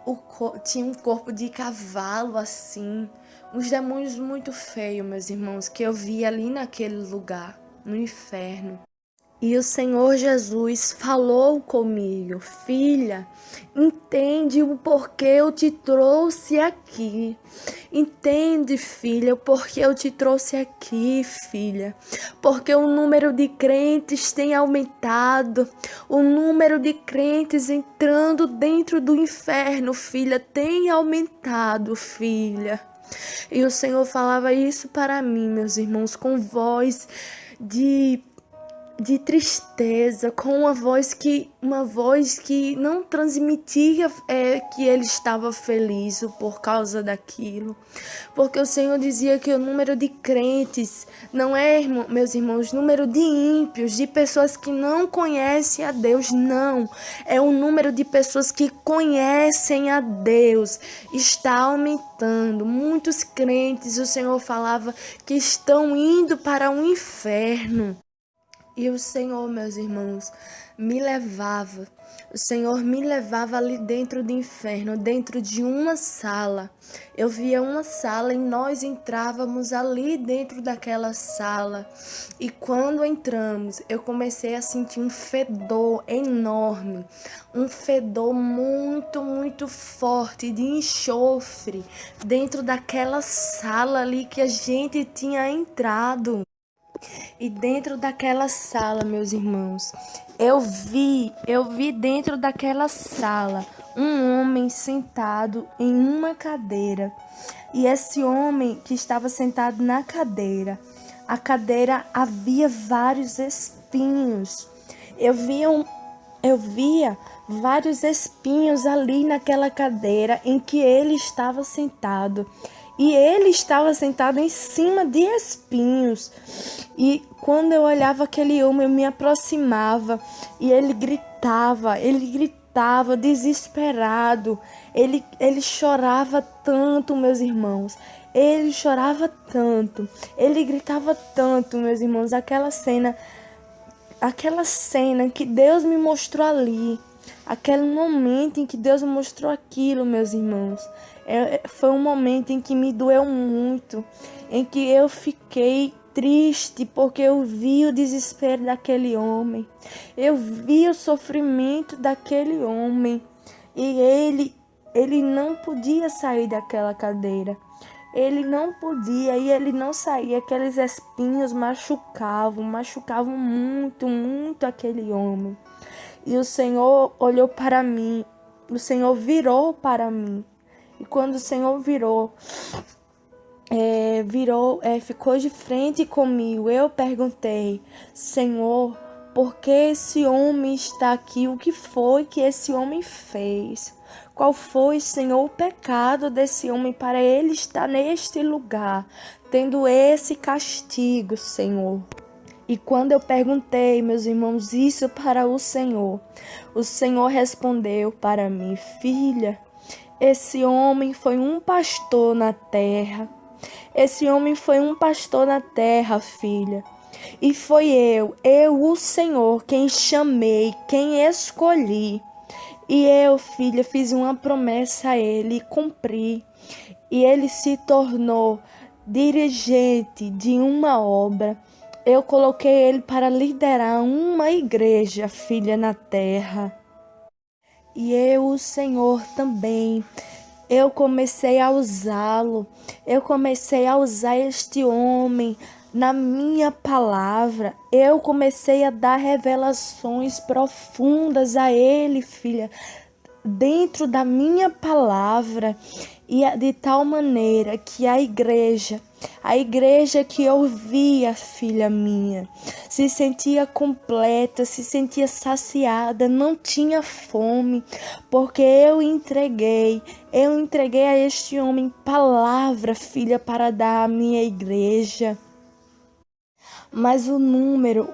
tinha um corpo de cavalo assim. Uns demônios muito feios, meus irmãos, que eu vi ali naquele lugar, no inferno. E o Senhor Jesus falou comigo: filha, entende o porquê eu te trouxe aqui. Entende, filha, o porquê eu te trouxe aqui, filha. Porque o número de crentes tem aumentado. O número de crentes entrando dentro do inferno, filha, tem aumentado, filha. E o Senhor falava isso para mim, meus irmãos, com voz de tristeza, com uma voz que não transmitia que ele estava feliz por causa daquilo. Porque o Senhor dizia que o número de crentes não é, meus irmãos, número de ímpios, de pessoas que não conhecem a Deus, não. É o número de pessoas que conhecem a Deus. Está aumentando. Muitos crentes, o Senhor falava, que estão indo para o inferno. E o Senhor, meus irmãos, me levava. O Senhor me levava ali dentro do inferno, dentro de uma sala. Eu via uma sala e nós entrávamos ali dentro daquela sala. E quando entramos, eu comecei a sentir um fedor enorme. Um fedor muito, muito forte de enxofre dentro daquela sala ali que a gente tinha entrado. E dentro daquela sala, meus irmãos, eu vi dentro daquela sala um homem sentado em uma cadeira. E esse homem que estava sentado na cadeira, a cadeira havia vários espinhos. Eu via vários espinhos ali naquela cadeira em que ele estava sentado. E ele estava sentado em cima de espinhos. E quando eu olhava aquele homem, eu me aproximava e ele gritava desesperado. Ele chorava tanto, meus irmãos. Ele chorava tanto. Ele gritava tanto, meus irmãos. Aquela cena que Deus me mostrou ali. Aquele momento em que Deus me mostrou aquilo, meus irmãos. Foi um momento em que me doeu muito, em que eu fiquei triste porque eu vi o desespero daquele homem. Eu vi o sofrimento daquele homem. E ele não podia sair daquela cadeira. Ele não podia e ele não saía. Aqueles espinhos machucavam muito, muito aquele homem. E o Senhor olhou para mim. O Senhor virou para mim. E quando o Senhor ficou de frente comigo, eu perguntei: Senhor, por que esse homem está aqui? O que foi que esse homem fez? Qual foi, Senhor, o pecado desse homem para ele estar neste lugar, tendo esse castigo, Senhor? E quando eu perguntei, meus irmãos, isso para o Senhor respondeu para mim: filha, esse homem foi um pastor na terra. Esse homem foi um pastor na terra, filha. E foi eu, o Senhor, quem chamei, quem escolhi. E eu, filha, fiz uma promessa a ele e cumpri. E ele se tornou dirigente de uma obra. Eu coloquei ele para liderar uma igreja, filha, na terra. E eu, o Senhor, também. Eu comecei a usá-lo. Eu comecei a usar este homem na minha palavra. Eu comecei a dar revelações profundas a ele, filha, dentro da minha palavra. E de tal maneira que a igreja que ouvia, filha minha, se sentia completa, se sentia saciada, não tinha fome, porque eu entreguei a este homem palavra, filha, para dar à minha igreja. Mas o número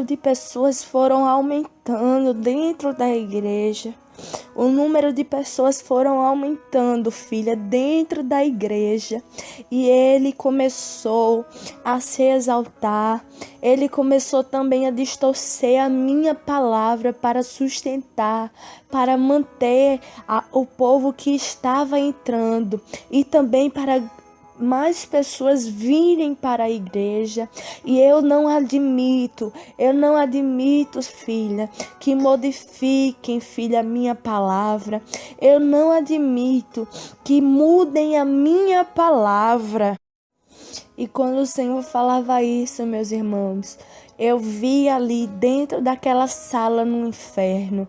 de pessoas foram aumentando dentro da igreja. O número de pessoas foram aumentando, filha, dentro da igreja. E ele começou a se exaltar. Ele começou também a distorcer a minha palavra para sustentar, para manter o povo que estava entrando. E também para mais pessoas virem para a igreja. E eu não admito, filha, que modifiquem, filha, a minha palavra. Eu não admito que mudem a minha palavra. E quando o Senhor falava isso, meus irmãos, eu vi ali dentro daquela sala no inferno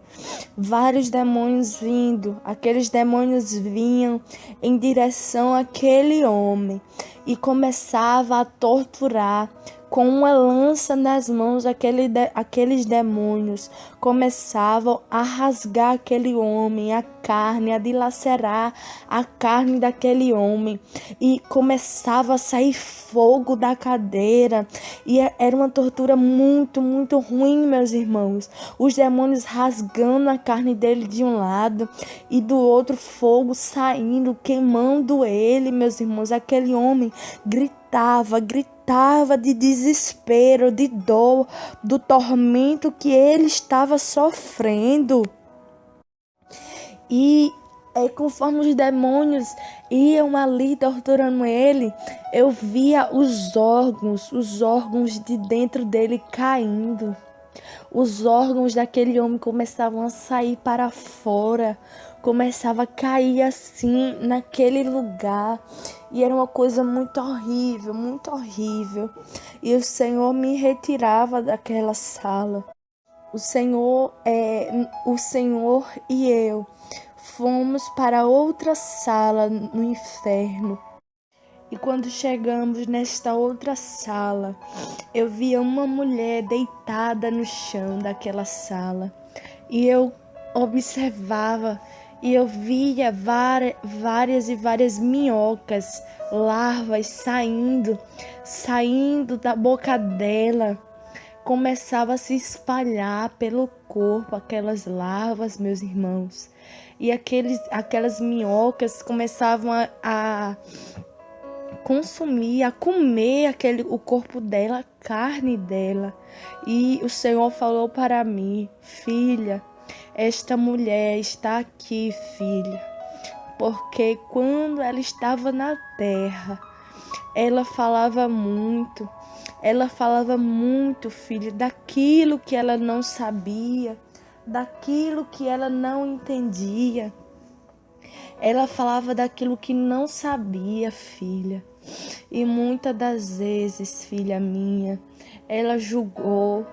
vários demônios vindo. Aqueles demônios vinham em direção àquele homem e começava a torturar. Com uma lança nas mãos, aqueles demônios começavam a rasgar aquele homem, a carne, a dilacerar a carne daquele homem. E começava a sair fogo da cadeira. E era uma tortura muito, muito ruim, meus irmãos. Os demônios rasgando a carne dele de um lado e do outro, fogo saindo, queimando ele, meus irmãos. Aquele homem gritava de desespero, de dor, do tormento que ele estava sofrendo. E conforme os demônios iam ali torturando ele, eu via os órgãos de dentro dele caindo. Os órgãos daquele homem começavam a sair para fora, começava a cair assim naquele lugar. E era uma coisa muito horrível, muito horrível. E o Senhor me retirava daquela sala. O Senhor e eu fomos para outra sala no inferno. E quando chegamos nesta outra sala, eu via uma mulher deitada no chão daquela sala. E eu observava e eu via várias minhocas, larvas saindo da boca dela. Começava a se espalhar pelo corpo aquelas larvas, meus irmãos. E aquelas minhocas começavam a consumir, a comer o corpo dela, a carne dela. E o Senhor falou para mim: filha, esta mulher está aqui, filha, porque quando ela estava na terra, ela falava muito, Ela falava muito, filha, daquilo que ela não sabia, daquilo que ela não entendia. Ela falava daquilo que não sabia, filha. E muitas das vezes, filha minha, ela julgou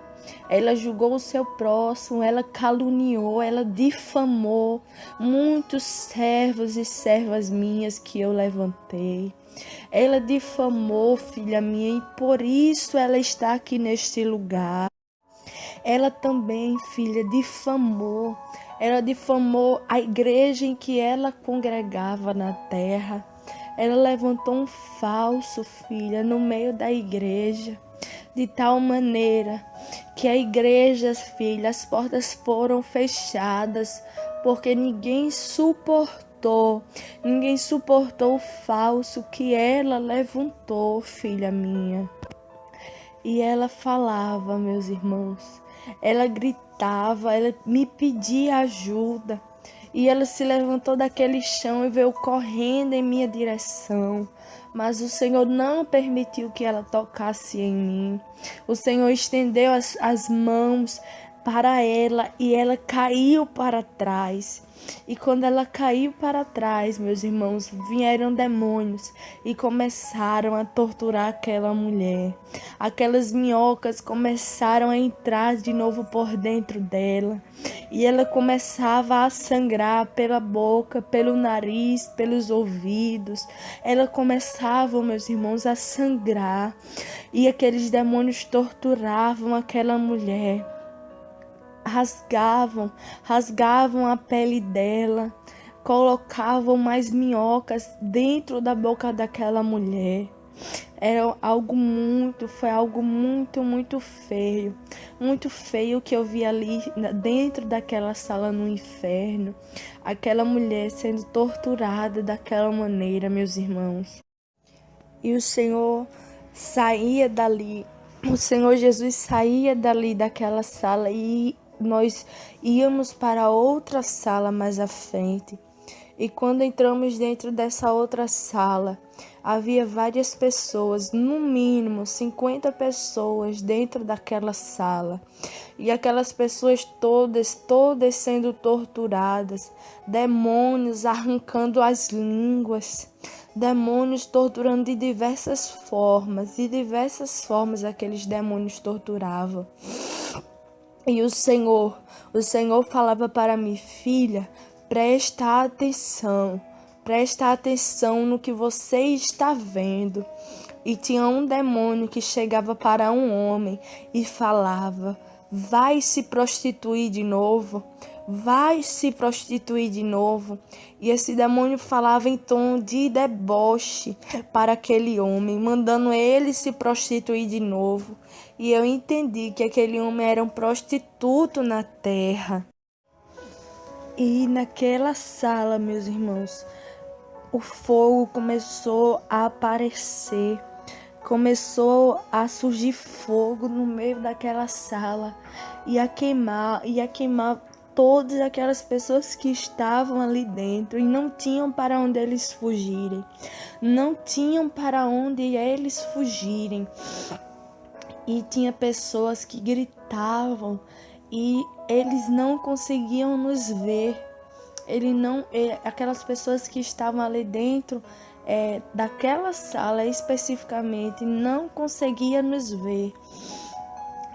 o seu próximo, ela caluniou, ela difamou muitos servos e servas minhas que eu levantei. Ela difamou, filha minha, e por isso ela está aqui neste lugar. Ela também, filha, difamou. Ela difamou a igreja em que ela congregava na terra. Ela levantou um falso, filha, no meio da igreja, de tal maneira que a igreja, filha, as portas foram fechadas, porque ninguém suportou o falso que ela levantou, filha minha. E ela falava, meus irmãos, ela gritava, ela me pedia ajuda. E ela se levantou daquele chão e veio correndo em minha direção. Mas o Senhor não permitiu que ela tocasse em mim. O Senhor estendeu as mãos para ela e ela caiu para trás. E quando ela caiu para trás, meus irmãos, vieram demônios e começaram a torturar aquela mulher. Aquelas minhocas começaram a entrar de novo por dentro dela. E ela começava a sangrar pela boca, pelo nariz, pelos ouvidos. Ela começava, meus irmãos, a sangrar. E aqueles demônios torturavam aquela mulher. Rasgavam a pele dela, colocavam mais minhocas dentro da boca daquela mulher. Foi algo muito feio. Muito feio que eu vi ali dentro daquela sala no inferno. Aquela mulher sendo torturada daquela maneira, meus irmãos. E o Senhor saía dali. O Senhor Jesus saía dali daquela sala e nós íamos para outra sala mais à frente. E quando entramos dentro dessa outra sala, havia várias pessoas, no mínimo 50 pessoas dentro daquela sala. E aquelas pessoas todas sendo torturadas, demônios arrancando as línguas, demônios torturando de diversas formas aqueles demônios torturavam. E o Senhor falava para mim, filha, presta atenção no que você está vendo. E tinha um demônio que chegava para um homem e falava, vai se prostituir de novo. E esse demônio falava em tom de deboche para aquele homem, mandando ele se prostituir de novo. E eu entendi que aquele homem era um prostituto na terra. E naquela sala, meus irmãos, o fogo começou a aparecer. Começou a surgir fogo no meio daquela sala e a queimar todas aquelas pessoas que estavam ali dentro e não tinham para onde eles fugirem. E tinha pessoas que gritavam e eles não conseguiam nos ver. Aquelas pessoas que estavam ali dentro daquela sala especificamente não conseguiam nos ver.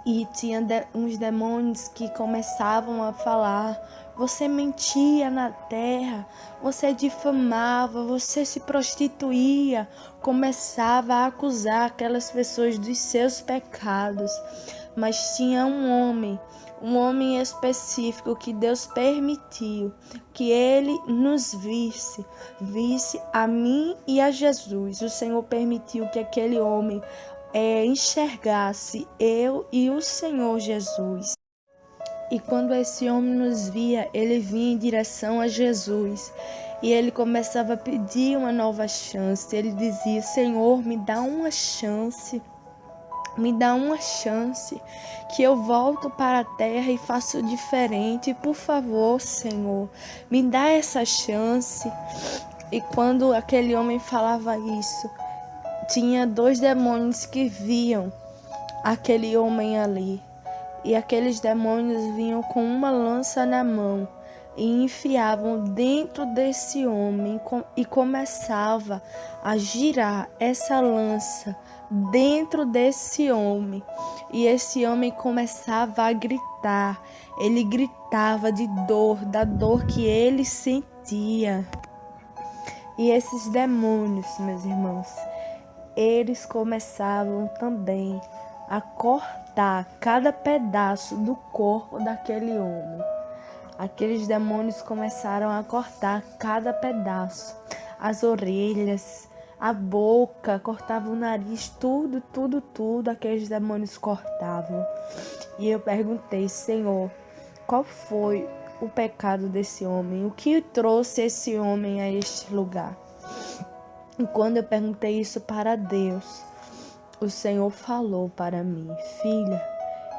E tinha uns demônios que começavam a falar, você mentia na terra, você difamava, você se prostituía, começava a acusar aquelas pessoas dos seus pecados. Mas tinha um homem específico que Deus permitiu que ele nos visse a mim e a Jesus. O Senhor permitiu que aquele homem enxergasse eu e o Senhor Jesus. E quando esse homem nos via, ele vinha em direção a Jesus. E ele começava a pedir uma nova chance. Ele dizia, Senhor, me dá uma chance. Me dá uma chance, que eu volto para a terra e faço diferente. Por favor, Senhor, me dá essa chance. E quando aquele homem falava isso, tinha 2 demônios que viam aquele homem ali. E aqueles demônios vinham com uma lança na mão e enfiavam dentro desse homem e começava a girar essa lança dentro desse homem. E esse homem começava a gritar. Ele gritava de dor, da dor que ele sentia. E esses demônios, meus irmãos, eles começavam também a cortar cada pedaço do corpo daquele homem. Aqueles demônios começaram a cortar cada pedaço, as orelhas, a boca, cortavam o nariz, tudo, aqueles demônios cortavam. E eu perguntei, Senhor, qual foi o pecado desse homem? O que trouxe esse homem a este lugar? E quando eu perguntei isso para Deus, o Senhor falou para mim, filha,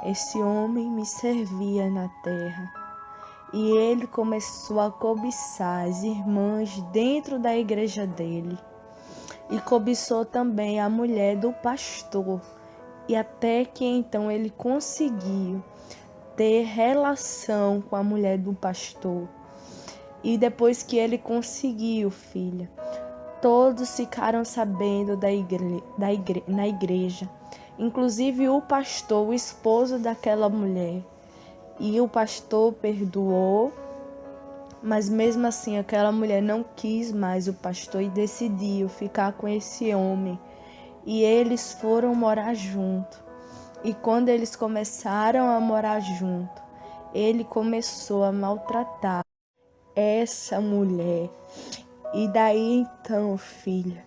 esse homem me servia na terra. E ele começou a cobiçar as irmãs dentro da igreja dele. E cobiçou também a mulher do pastor. E até que então ele conseguiu ter relação com a mulher do pastor. E depois que ele conseguiu, filha, todos ficaram sabendo na igreja, inclusive o pastor, o esposo daquela mulher. E o pastor perdoou, mas mesmo assim aquela mulher não quis mais o pastor e decidiu ficar com esse homem. E eles foram morar junto. E quando eles começaram a morar junto, ele começou a maltratar essa mulher. E daí então, filha,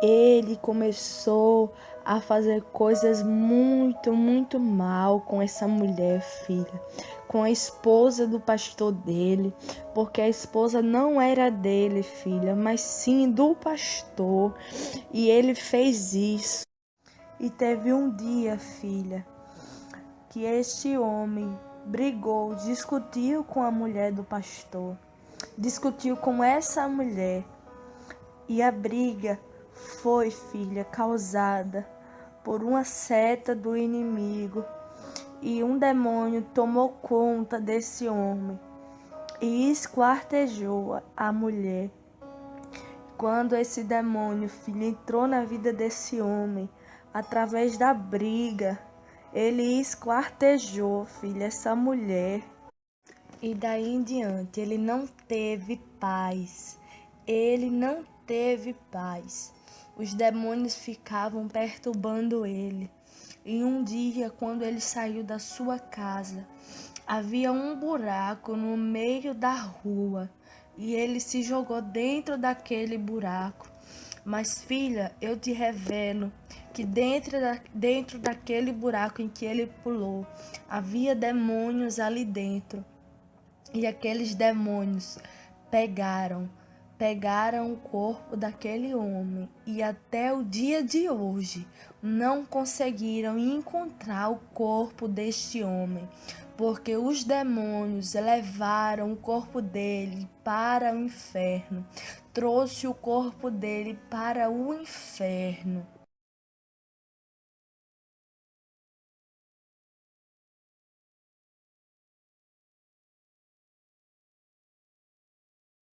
ele começou a fazer coisas muito mal com essa mulher, filha, com a esposa do pastor dele, porque a esposa não era dele, filha, mas sim do pastor. E ele fez isso. E teve um dia, filha, que este homem brigou, discutiu com a mulher do pastor, discutiu com essa mulher. E a briga foi, filha, causada por uma seta do inimigo. E um demônio tomou conta desse homem e esquartejou a mulher. Quando esse demônio, filha, entrou na vida desse homem, através da briga, ele esquartejou, filha, essa mulher. E daí em diante, ele não teve paz. Ele não teve paz. Os demônios ficavam perturbando ele. E um dia, quando ele saiu da sua casa, havia um buraco no meio da rua. E ele se jogou dentro daquele buraco. Mas, filha, eu te revelo que dentro daquele buraco em que ele pulou, havia demônios ali dentro. E aqueles demônios pegaram o corpo daquele homem e até o dia de hoje não conseguiram encontrar o corpo deste homem, porque os demônios levaram o corpo dele para o inferno, trouxe o corpo dele para o inferno.